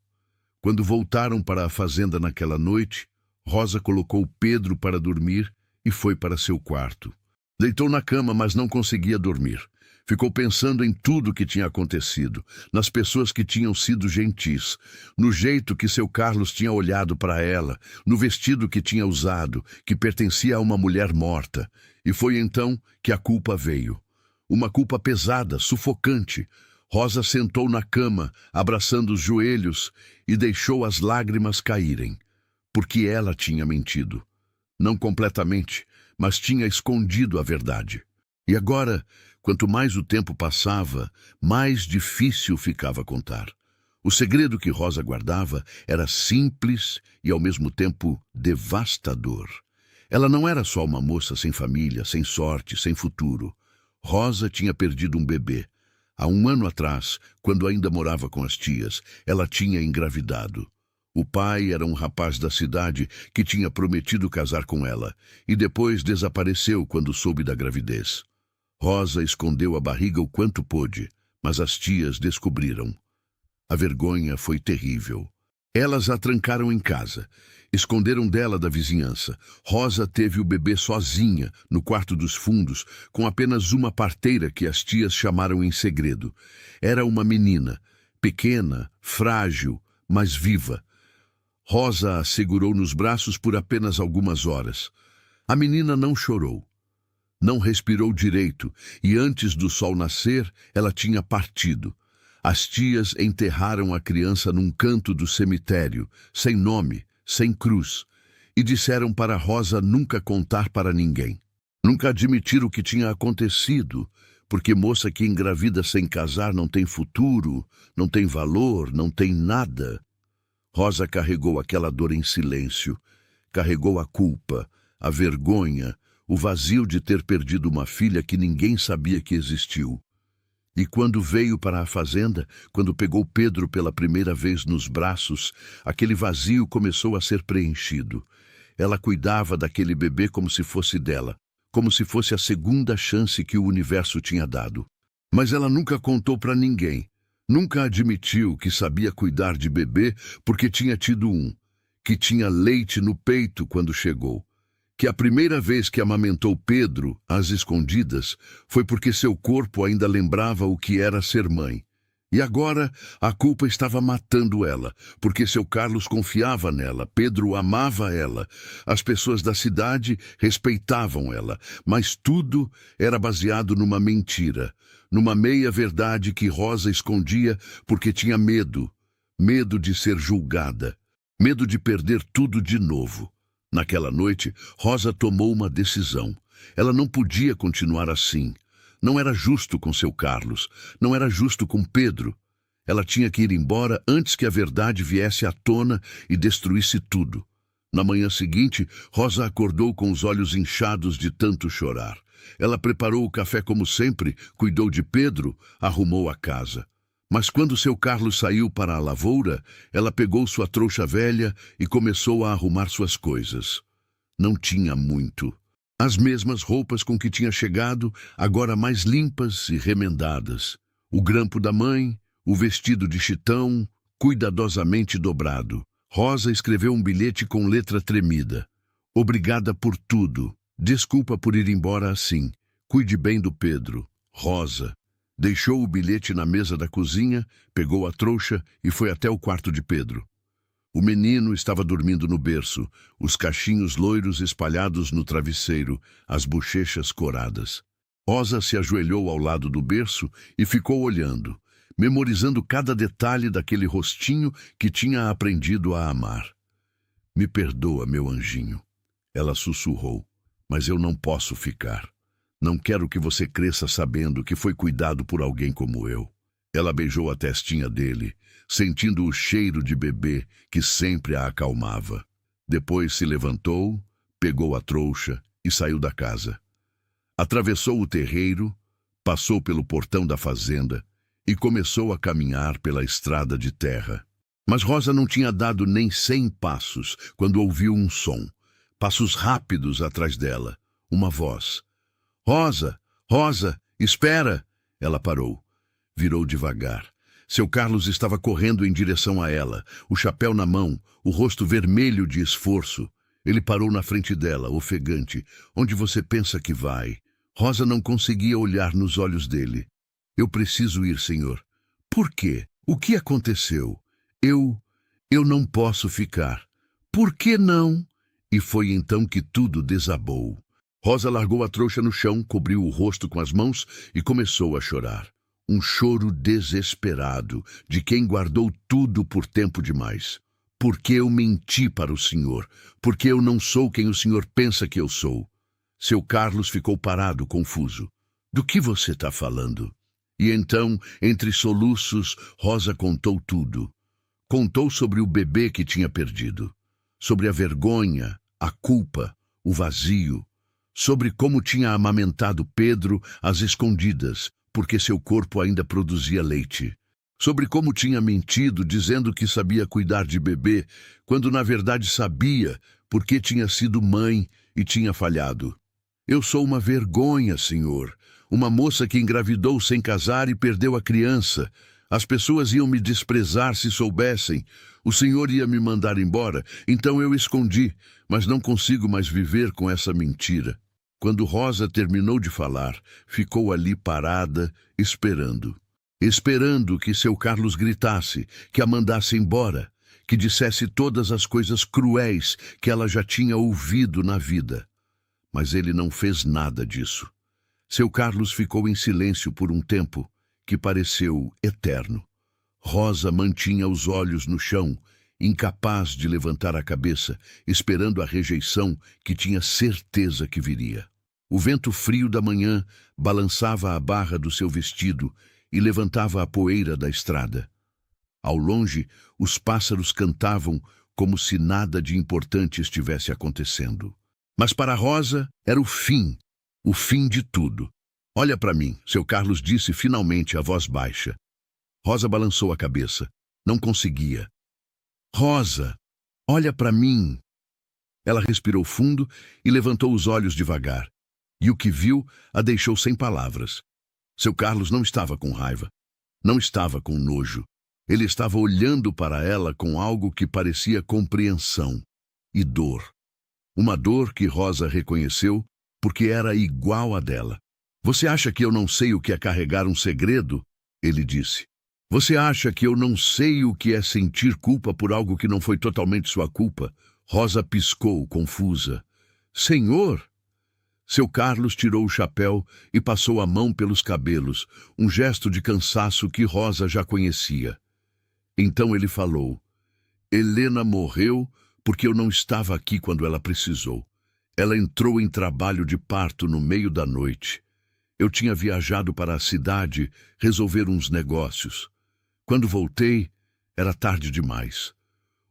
Quando voltaram para a fazenda naquela noite, Rosa colocou Pedro para dormir e foi para seu quarto. Deitou na cama, mas não conseguia dormir. Ficou pensando em tudo o que tinha acontecido, nas pessoas que tinham sido gentis, no jeito que seu Carlos tinha olhado para ela, no vestido que tinha usado, que pertencia a uma mulher morta. E foi então que a culpa veio. Uma culpa pesada, sufocante. Rosa sentou na cama, abraçando os joelhos, e deixou as lágrimas caírem, porque ela tinha mentido. Não completamente, mas tinha escondido a verdade. E agora, quanto mais o tempo passava, mais difícil ficava contar. O segredo que Rosa guardava era simples e, ao mesmo tempo, devastador. Ela não era só uma moça sem família, sem sorte, sem futuro. Rosa tinha perdido um bebê. Há 1 ano atrás, quando ainda morava com as tias, ela tinha engravidado. O pai era um rapaz da cidade que tinha prometido casar com ela, e depois desapareceu quando soube da gravidez. Rosa escondeu a barriga o quanto pôde, mas as tias descobriram. A vergonha foi terrível. Elas a trancaram em casa, esconderam dela da vizinhança. Rosa teve o bebê sozinha, no quarto dos fundos, com apenas uma parteira que as tias chamaram em segredo. Era uma menina, pequena, frágil, mas viva. Rosa a segurou nos braços por apenas algumas horas. A menina não chorou. Não respirou direito, e antes do sol nascer, ela tinha partido. As tias enterraram a criança num canto do cemitério, sem nome, sem cruz, e disseram para Rosa nunca contar para ninguém. Nunca admitir o que tinha acontecido, porque moça que engravida sem casar não tem futuro, não tem valor, não tem nada. Rosa carregou aquela dor em silêncio, carregou a culpa, a vergonha, o vazio de ter perdido uma filha que ninguém sabia que existiu. E quando veio para a fazenda, quando pegou Pedro pela primeira vez nos braços, aquele vazio começou a ser preenchido. Ela cuidava daquele bebê como se fosse dela, como se fosse a segunda chance que o universo tinha dado. Mas ela nunca contou para ninguém, nunca admitiu que sabia cuidar de bebê porque tinha tido um, que tinha leite no peito quando chegou. Que a primeira vez que amamentou Pedro, às escondidas, foi porque seu corpo ainda lembrava o que era ser mãe. E agora a culpa estava matando ela, porque seu Carlos confiava nela, Pedro amava ela, as pessoas da cidade respeitavam ela, mas tudo era baseado numa mentira, numa meia-verdade que Rosa escondia porque tinha medo, medo de ser julgada, medo de perder tudo de novo. Naquela noite, Rosa tomou uma decisão. Ela não podia continuar assim. Não era justo com seu Carlos. Não era justo com Pedro. Ela tinha que ir embora antes que a verdade viesse à tona e destruísse tudo. Na manhã seguinte, Rosa acordou com os olhos inchados de tanto chorar. Ela preparou o café como sempre, cuidou de Pedro, arrumou a casa. Mas quando seu Carlos saiu para a lavoura, ela pegou sua trouxa velha e começou a arrumar suas coisas. Não tinha muito. As mesmas roupas com que tinha chegado, agora mais limpas e remendadas. O grampo da mãe, o vestido de chitão, cuidadosamente dobrado. Rosa escreveu um bilhete com letra tremida. Obrigada por tudo. Desculpa por ir embora assim. Cuide bem do Pedro. Rosa. Deixou o bilhete na mesa da cozinha, pegou a trouxa e foi até o quarto de Pedro. O menino estava dormindo no berço, os cachinhos loiros espalhados no travesseiro, as bochechas coradas. Rosa se ajoelhou ao lado do berço e ficou olhando, memorizando cada detalhe daquele rostinho que tinha aprendido a amar. Me perdoa, meu anjinho. Ela sussurrou, mas eu não posso ficar. Não quero que você cresça sabendo que foi cuidado por alguém como eu. Ela beijou a testinha dele, sentindo o cheiro de bebê que sempre a acalmava. Depois se levantou, pegou a trouxa e saiu da casa. Atravessou o terreiro, passou pelo portão da fazenda e começou a caminhar pela estrada de terra. Mas Rosa não tinha dado nem 100 passos quando ouviu um som. Passos rápidos atrás dela. Uma voz. Rosa, Rosa, espera! Ela parou. Virou devagar. Seu Carlos estava correndo em direção a ela, o chapéu na mão, o rosto vermelho de esforço. Ele parou na frente dela, ofegante. Onde você pensa que vai? Rosa não conseguia olhar nos olhos dele. Eu preciso ir, senhor. Por quê? O que aconteceu? Eu não posso ficar. Por que não? E foi então que tudo desabou. Rosa largou a trouxa no chão, cobriu o rosto com as mãos e começou a chorar. Um choro desesperado, de quem guardou tudo por tempo demais. Porque eu menti para o senhor, porque eu não sou quem o senhor pensa que eu sou. Seu Carlos ficou parado, confuso. Do que você está falando? E então, entre soluços, Rosa contou tudo. Contou sobre o bebê que tinha perdido, sobre a vergonha, a culpa, o vazio, sobre como tinha amamentado Pedro às escondidas, porque seu corpo ainda produzia leite. Sobre como tinha mentido dizendo que sabia cuidar de bebê, quando na verdade sabia, porque tinha sido mãe e tinha falhado. Eu sou uma vergonha, senhor. Uma moça que engravidou sem casar e perdeu a criança. As pessoas iam me desprezar se soubessem. O senhor ia me mandar embora, então eu escondi, mas não consigo mais viver com essa mentira. Quando Rosa terminou de falar, ficou ali parada, esperando. Esperando que seu Carlos gritasse, que a mandasse embora, que dissesse todas as coisas cruéis que ela já tinha ouvido na vida. Mas ele não fez nada disso. Seu Carlos ficou em silêncio por um tempo que pareceu eterno. Rosa mantinha os olhos no chão, incapaz de levantar a cabeça, esperando a rejeição que tinha certeza que viria. O vento frio da manhã balançava a barra do seu vestido e levantava a poeira da estrada. Ao longe, os pássaros cantavam como se nada de importante estivesse acontecendo. Mas para Rosa era o fim de tudo. Olha para mim, seu Carlos disse finalmente a voz baixa. Rosa balançou a cabeça. Não conseguia. Rosa, olha para mim. Ela respirou fundo e levantou os olhos devagar. E o que viu a deixou sem palavras. Seu Carlos não estava com raiva. Não estava com nojo. Ele estava olhando para ela com algo que parecia compreensão e dor. Uma dor que Rosa reconheceu porque era igual à dela. Você acha que eu não sei o que é carregar um segredo? Ele disse. Você acha que eu não sei o que é sentir culpa por algo que não foi totalmente sua culpa? Rosa piscou, confusa. Senhor? Seu Carlos tirou o chapéu e passou a mão pelos cabelos, um gesto de cansaço que Rosa já conhecia. Então ele falou. Helena morreu porque eu não estava aqui quando ela precisou. Ela entrou em trabalho de parto no meio da noite. Eu tinha viajado para a cidade resolver uns negócios. Quando voltei, era tarde demais.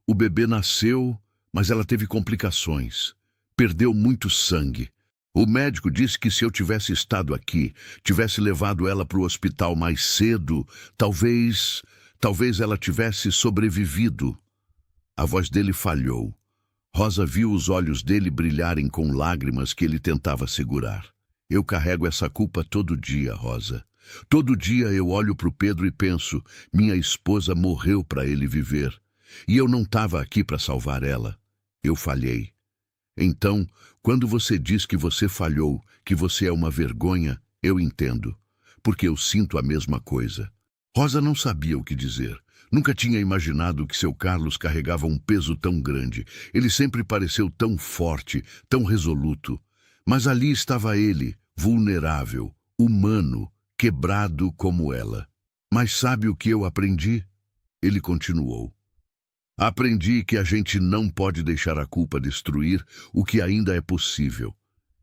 O bebê nasceu, mas ela teve complicações. Perdeu muito sangue. O médico disse que se eu tivesse estado aqui, tivesse levado ela para o hospital mais cedo, talvez ela tivesse sobrevivido. A voz dele falhou. Rosa viu os olhos dele brilharem com lágrimas que ele tentava segurar. Eu carrego essa culpa todo dia, Rosa. Todo dia eu olho para o Pedro e penso, minha esposa morreu para ele viver. E eu não estava aqui para salvar ela. Eu falhei. Então, quando você diz que você falhou, que você é uma vergonha, eu entendo. Porque eu sinto a mesma coisa. Rosa não sabia o que dizer. Nunca tinha imaginado que seu Carlos carregava um peso tão grande. Ele sempre pareceu tão forte, tão resoluto. Mas ali estava ele, vulnerável, humano, quebrado como ela. Mas sabe o que eu aprendi? Ele continuou. Aprendi que a gente não pode deixar a culpa destruir o que ainda é possível.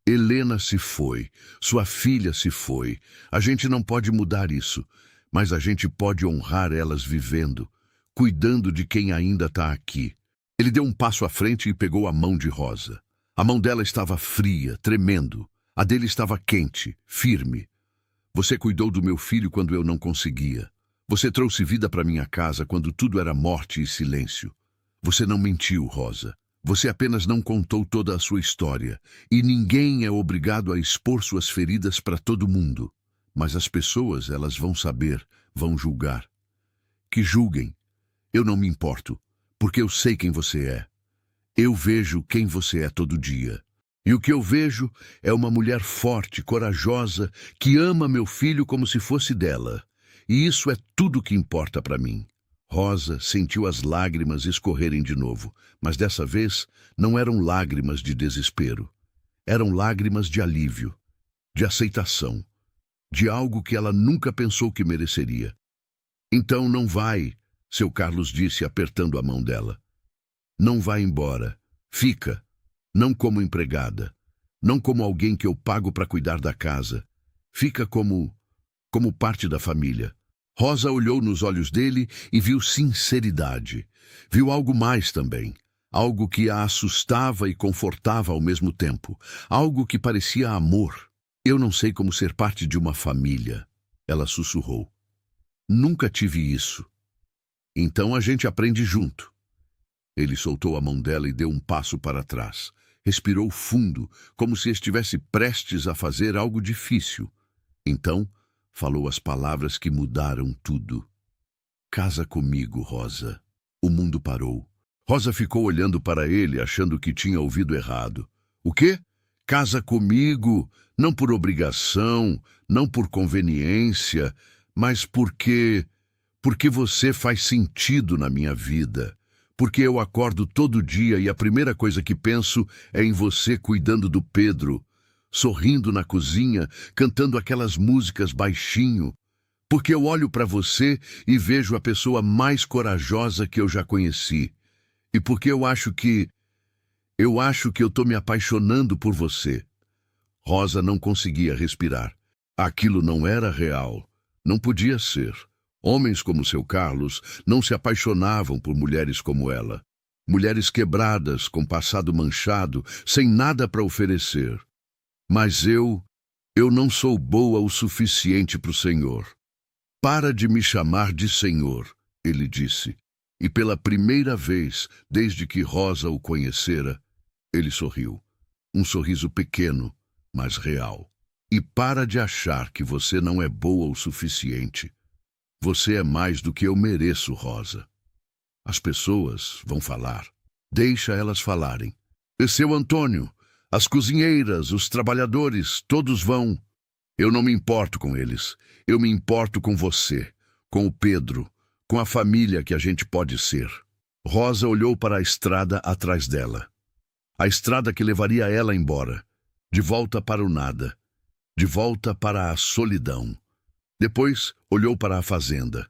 Helena se foi, sua filha se foi. A gente não pode mudar isso, mas a gente pode honrar elas vivendo, cuidando de quem ainda está aqui. Ele deu um passo à frente e pegou a mão de Rosa. A mão dela estava fria, tremendo. A dele estava quente, firme. Você cuidou do meu filho quando eu não conseguia. Você trouxe vida para minha casa quando tudo era morte e silêncio. Você não mentiu, Rosa. Você apenas não contou toda a sua história. E ninguém é obrigado a expor suas feridas para todo mundo. Mas as pessoas, elas vão saber, vão julgar. Que julguem. Eu não me importo, porque eu sei quem você é. Eu vejo quem você é todo dia. E o que eu vejo é uma mulher forte, corajosa, que ama meu filho como se fosse dela. E isso é tudo que importa para mim. Rosa sentiu as lágrimas escorrerem de novo, mas dessa vez não eram lágrimas de desespero. Eram lágrimas de alívio, de aceitação, de algo que ela nunca pensou que mereceria. Então não vai, seu Carlos disse apertando a mão dela. Não vai embora. Fica. Não como empregada. Não como alguém que eu pago para cuidar da casa. Fica como parte da família. Rosa olhou nos olhos dele e viu sinceridade. Viu algo mais também. Algo que a assustava e confortava ao mesmo tempo. Algo que parecia amor. Eu não sei como ser parte de uma família, ela sussurrou. Nunca tive isso. Então a gente aprende junto. Ele soltou a mão dela e deu um passo para trás. Respirou fundo, como se estivesse prestes a fazer algo difícil. Então, falou as palavras que mudaram tudo. Casa comigo, Rosa. O mundo parou. Rosa ficou olhando para ele, achando que tinha ouvido errado. O quê? Casa comigo, não por obrigação, não por conveniência, mas porque você faz sentido na minha vida. Porque eu acordo todo dia e a primeira coisa que penso é em você cuidando do Pedro, sorrindo na cozinha, cantando aquelas músicas baixinho. Porque eu olho para você e vejo a pessoa mais corajosa que eu já conheci. E porque eu acho que eu tô me apaixonando por você. Rosa não conseguia respirar. Aquilo não era real. Não podia ser. Homens como seu Carlos não se apaixonavam por mulheres como ela. Mulheres quebradas, com passado manchado, sem nada para oferecer. Mas eu não sou boa o suficiente para o Senhor. Para de me chamar de Senhor, ele disse. E pela primeira vez, desde que Rosa o conhecera, ele sorriu. Um sorriso pequeno, mas real. E para de achar que você não é boa o suficiente. Você é mais do que eu mereço, Rosa. As pessoas vão falar. Deixa elas falarem. E seu Antônio, as cozinheiras, os trabalhadores, todos vão. Eu não me importo com eles. Eu me importo com você, com o Pedro, com a família que a gente pode ser. Rosa olhou para a estrada atrás dela. A estrada que levaria ela embora. De volta para o nada. De volta para a solidão. Depois olhou para a fazenda.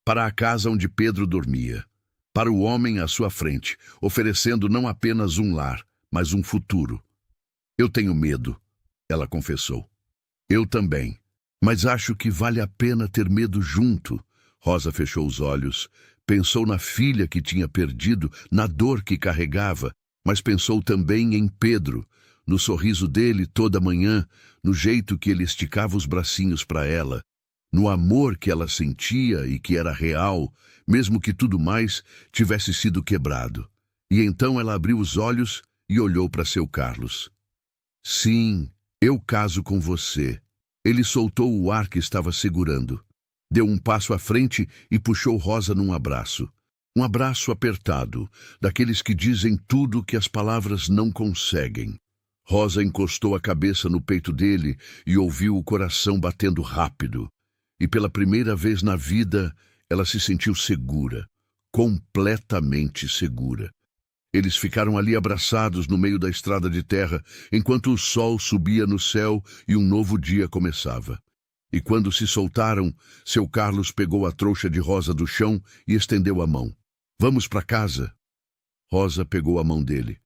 Para a casa onde Pedro dormia. Para o homem à sua frente, oferecendo não apenas um lar, mas um futuro. Eu tenho medo, ela confessou. Eu também. Mas acho que vale a pena ter medo junto. Rosa fechou os olhos, pensou na filha que tinha perdido, na dor que carregava, mas pensou também em Pedro, no sorriso dele toda manhã, no jeito que ele esticava os bracinhos para ela, no amor que ela sentia e que era real, mesmo que tudo mais tivesse sido quebrado. E então ela abriu os olhos e olhou para seu Carlos. Sim, eu caso com você. Ele soltou o ar que estava segurando. Deu um passo à frente e puxou Rosa num abraço. Um abraço apertado, daqueles que dizem tudo que as palavras não conseguem. Rosa encostou a cabeça no peito dele e ouviu o coração batendo rápido. E pela primeira vez na vida, ela se sentiu segura, completamente segura. Eles ficaram ali abraçados no meio da estrada de terra, enquanto o sol subia no céu e um novo dia começava. E quando se soltaram, seu Carlos pegou a trouxa de Rosa do chão e estendeu a mão. Vamos para casa. Rosa pegou a mão dele.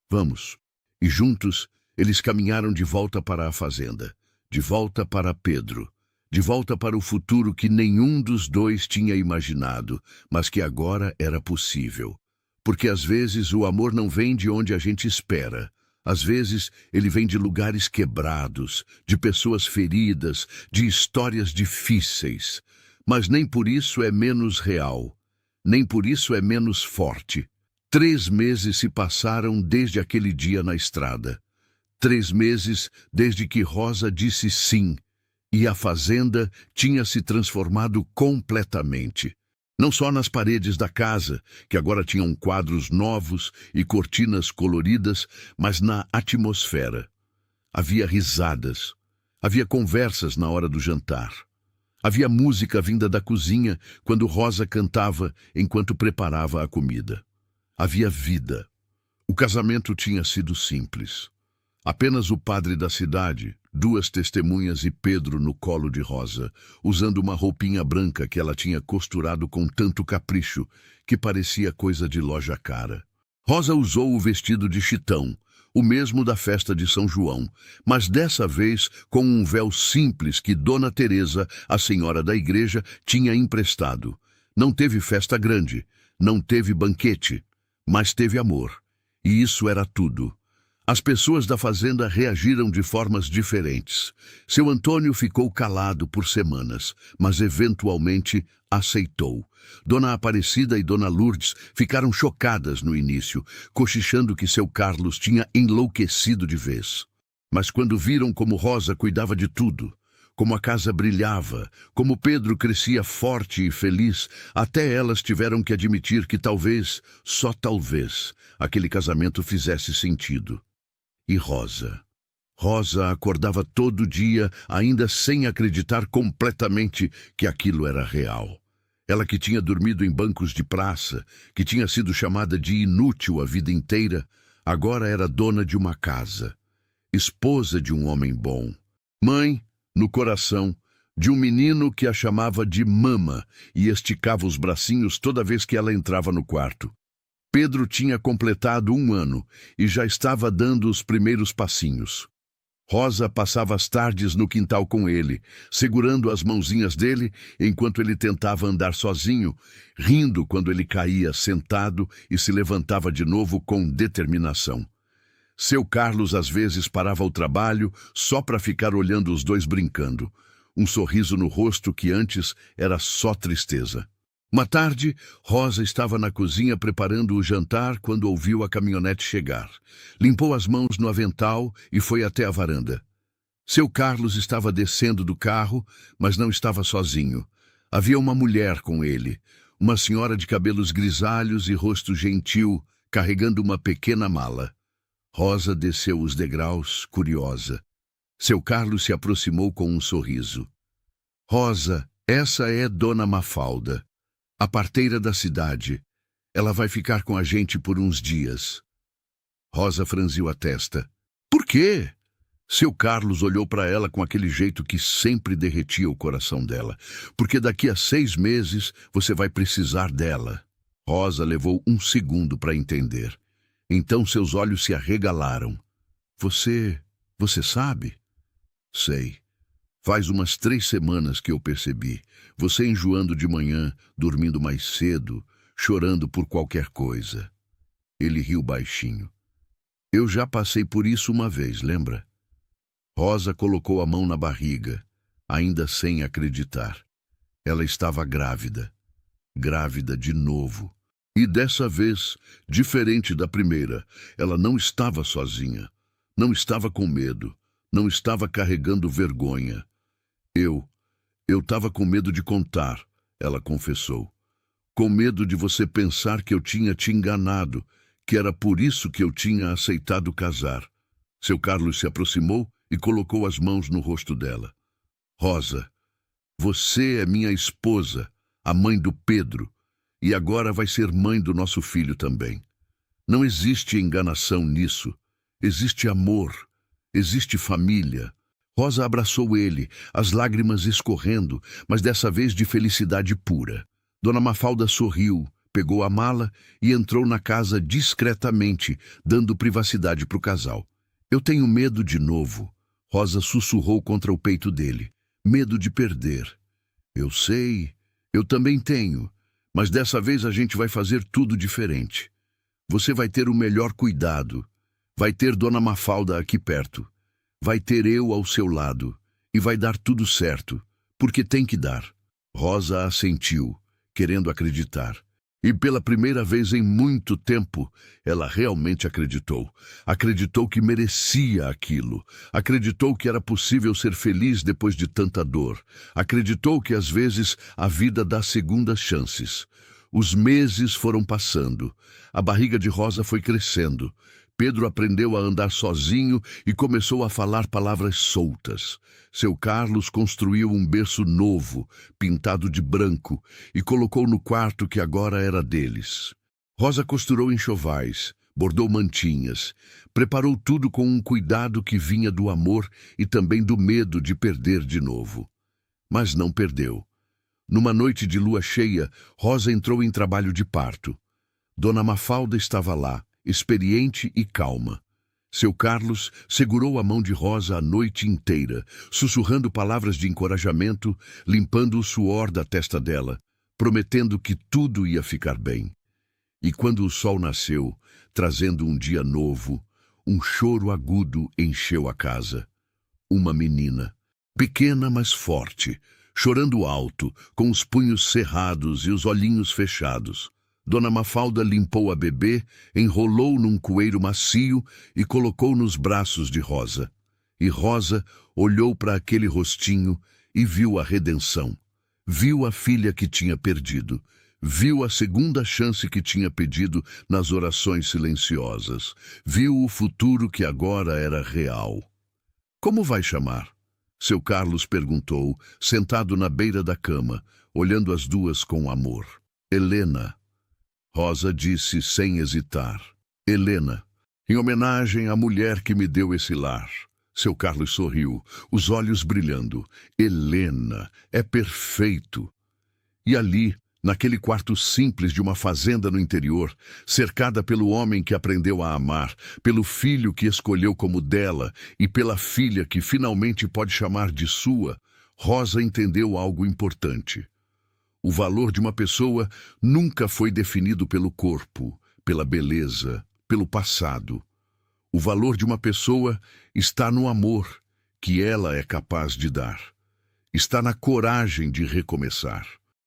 Vamos. E juntos, eles caminharam de volta para a fazenda, de volta para Pedro, de volta para o futuro que nenhum dos dois tinha imaginado, mas que agora era possível. Porque às vezes o amor não vem de onde a gente espera. Às vezes ele vem de lugares quebrados, de pessoas feridas, de histórias difíceis. Mas nem por isso é menos real. Nem por isso é menos forte. 3 meses se passaram desde aquele dia na estrada. 3 meses desde que Rosa disse sim. E a fazenda tinha se transformado completamente. Não só nas paredes da casa, que agora tinham quadros novos e cortinas coloridas, mas na atmosfera. Havia risadas, havia conversas na hora do jantar. Havia música vinda da cozinha quando Rosa cantava enquanto preparava a comida. Havia vida. O casamento tinha sido simples. Apenas o padre da cidade, 2 testemunhas e Pedro no colo de Rosa, usando uma roupinha branca que ela tinha costurado com tanto capricho que parecia coisa de loja cara. Rosa usou o vestido de chitão, o mesmo da festa de São João, mas dessa vez com um véu simples que Dona Teresa, a senhora da igreja, tinha emprestado. Não teve festa grande, não teve banquete, mas teve amor. E isso era tudo. As pessoas da fazenda reagiram de formas diferentes. Seu Antônio ficou calado por semanas, mas eventualmente aceitou. Dona Aparecida e Dona Lourdes ficaram chocadas no início, cochichando que seu Carlos tinha enlouquecido de vez. Mas quando viram como Rosa cuidava de tudo, como a casa brilhava, como Pedro crescia forte e feliz, até elas tiveram que admitir que talvez, só talvez, aquele casamento fizesse sentido. E Rosa? Rosa acordava todo dia, ainda sem acreditar completamente que aquilo era real. Ela que tinha dormido em bancos de praça, que tinha sido chamada de inútil a vida inteira, agora era dona de uma casa, esposa de um homem bom, mãe, no coração, de um menino que a chamava de mama e esticava os bracinhos toda vez que ela entrava no quarto. Pedro tinha completado 1 ano e já estava dando os primeiros passinhos. Rosa passava as tardes no quintal com ele, segurando as mãozinhas dele enquanto ele tentava andar sozinho, rindo quando ele caía sentado e se levantava de novo com determinação. Seu Carlos às vezes parava o trabalho só para ficar olhando os dois brincando, um sorriso no rosto que antes era só tristeza. Uma tarde, Rosa estava na cozinha preparando o jantar quando ouviu a caminhonete chegar. Limpou as mãos no avental e foi até a varanda. Seu Carlos estava descendo do carro, mas não estava sozinho. Havia uma mulher com ele, uma senhora de cabelos grisalhos e rosto gentil, carregando uma pequena mala. Rosa desceu os degraus, curiosa. Seu Carlos se aproximou com um sorriso. Rosa, essa é Dona Mafalda, a parteira da cidade. Ela vai ficar com a gente por uns dias. Rosa franziu a testa. Por quê? Seu Carlos olhou para ela com aquele jeito que sempre derretia o coração dela. Porque daqui a 6 meses você vai precisar dela. Rosa levou um segundo para entender. Então seus olhos se arregalaram. Você sabe? Sei. Faz umas 3 semanas que eu percebi. Você enjoando de manhã, dormindo mais cedo, chorando por qualquer coisa. Ele riu baixinho. Eu já passei por isso uma vez, lembra? Rosa colocou a mão na barriga, ainda sem acreditar. Ela estava grávida. Grávida de novo. E dessa vez, diferente da primeira, ela não estava sozinha. Não estava com medo. Não estava carregando vergonha. Eu estava com medo de contar, ela confessou. Com medo de você pensar que eu tinha te enganado, que era por isso que eu tinha aceitado casar. Seu Carlos se aproximou e colocou as mãos no rosto dela. Rosa, você é minha esposa, a mãe do Pedro, e agora vai ser mãe do nosso filho também. Não existe enganação nisso. Existe amor, existe família. Rosa abraçou ele, as lágrimas escorrendo, mas dessa vez de felicidade pura. Dona Mafalda sorriu, pegou a mala e entrou na casa discretamente, dando privacidade para o casal. Eu tenho medo de novo. Rosa sussurrou contra o peito dele. Medo de perder. Eu sei, eu também tenho, mas dessa vez a gente vai fazer tudo diferente. Você vai ter o melhor cuidado. Vai ter Dona Mafalda aqui perto. Vai ter eu ao seu lado, e vai dar tudo certo, porque tem que dar. Rosa assentiu, querendo acreditar. E pela primeira vez em muito tempo, ela realmente acreditou. Acreditou que merecia aquilo. Acreditou que era possível ser feliz depois de tanta dor. Acreditou que às vezes a vida dá segundas chances. Os meses foram passando. A barriga de Rosa foi crescendo. Pedro aprendeu a andar sozinho e começou a falar palavras soltas. Seu Carlos construiu um berço novo, pintado de branco, e colocou no quarto que agora era deles. Rosa costurou enxovais, bordou mantinhas, preparou tudo com um cuidado que vinha do amor e também do medo de perder de novo. Mas não perdeu. Numa noite de lua cheia, Rosa entrou em trabalho de parto. Dona Mafalda estava lá, experiente e calma. Seu Carlos segurou a mão de Rosa a noite inteira, sussurrando palavras de encorajamento, limpando o suor da testa dela, prometendo que tudo ia ficar bem. E quando o sol nasceu, trazendo um dia novo, um choro agudo encheu a casa. Uma menina, pequena mas forte, chorando alto, com os punhos cerrados e os olhinhos fechados. Dona Mafalda limpou a bebê, enrolou num coeiro macio e colocou nos braços de Rosa. E Rosa olhou para aquele rostinho e viu a redenção. Viu a filha que tinha perdido. Viu a segunda chance que tinha pedido nas orações silenciosas. Viu o futuro que agora era real. Como vai chamar? Seu Carlos perguntou, sentado na beira da cama, olhando as duas com amor. Helena. Rosa disse sem hesitar. Helena, em homenagem à mulher que me deu esse lar. Seu Carlos sorriu, os olhos brilhando. Helena, é perfeito. E ali, naquele quarto simples de uma fazenda no interior, cercada pelo homem que aprendeu a amar, pelo filho que escolheu como dela e pela filha que finalmente pode chamar de sua, Rosa entendeu algo importante. O valor de uma pessoa nunca foi definido pelo corpo, pela beleza, pelo passado. O valor de uma pessoa está no amor que ela é capaz de dar. Está na coragem de recomeçar.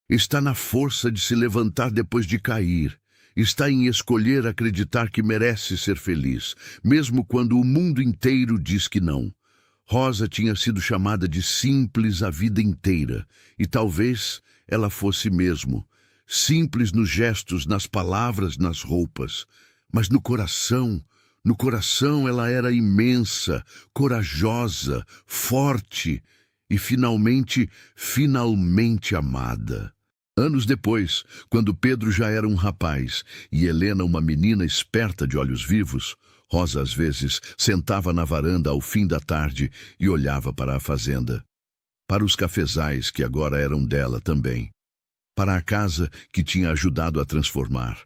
Está na força de se levantar depois de cair. Está em escolher acreditar que merece ser feliz, mesmo quando o mundo inteiro diz que não. Rosa tinha sido chamada de simples a vida inteira, e talvez ela fosse mesmo. Simples nos gestos, nas palavras, nas roupas. Mas no coração ela era imensa, corajosa, forte e finalmente amada. Anos depois, quando Pedro já era um rapaz e Helena uma menina esperta de olhos vivos, Rosa às vezes sentava na varanda ao fim da tarde e olhava para a fazenda, para os cafezais que agora eram dela também, para a casa que tinha ajudado a transformar,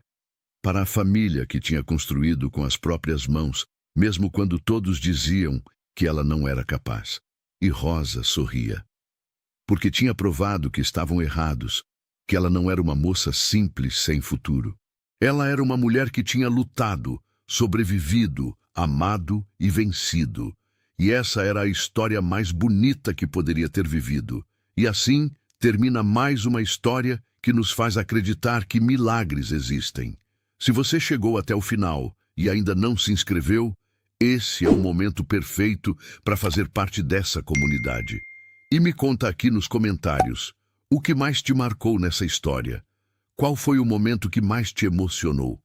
para a família que tinha construído com as próprias mãos, mesmo quando todos diziam que ela não era capaz. E Rosa sorria, porque tinha provado que estavam errados, que ela não era uma moça simples sem futuro. Ela era uma mulher que tinha lutado, sobrevivido, amado e vencido. E essa era a história mais bonita que poderia ter vivido. E assim termina mais uma história que nos faz acreditar que milagres existem. Se você chegou até o final e ainda não se inscreveu, esse é o momento perfeito para fazer parte dessa comunidade. E me conta aqui nos comentários, o que mais te marcou nessa história? Qual foi o momento que mais te emocionou?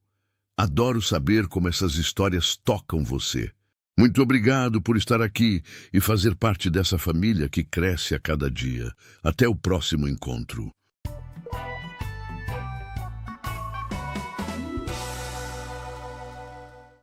Adoro saber como essas histórias tocam você. Muito obrigado por estar aqui e fazer parte dessa família que cresce a cada dia. Até o próximo encontro.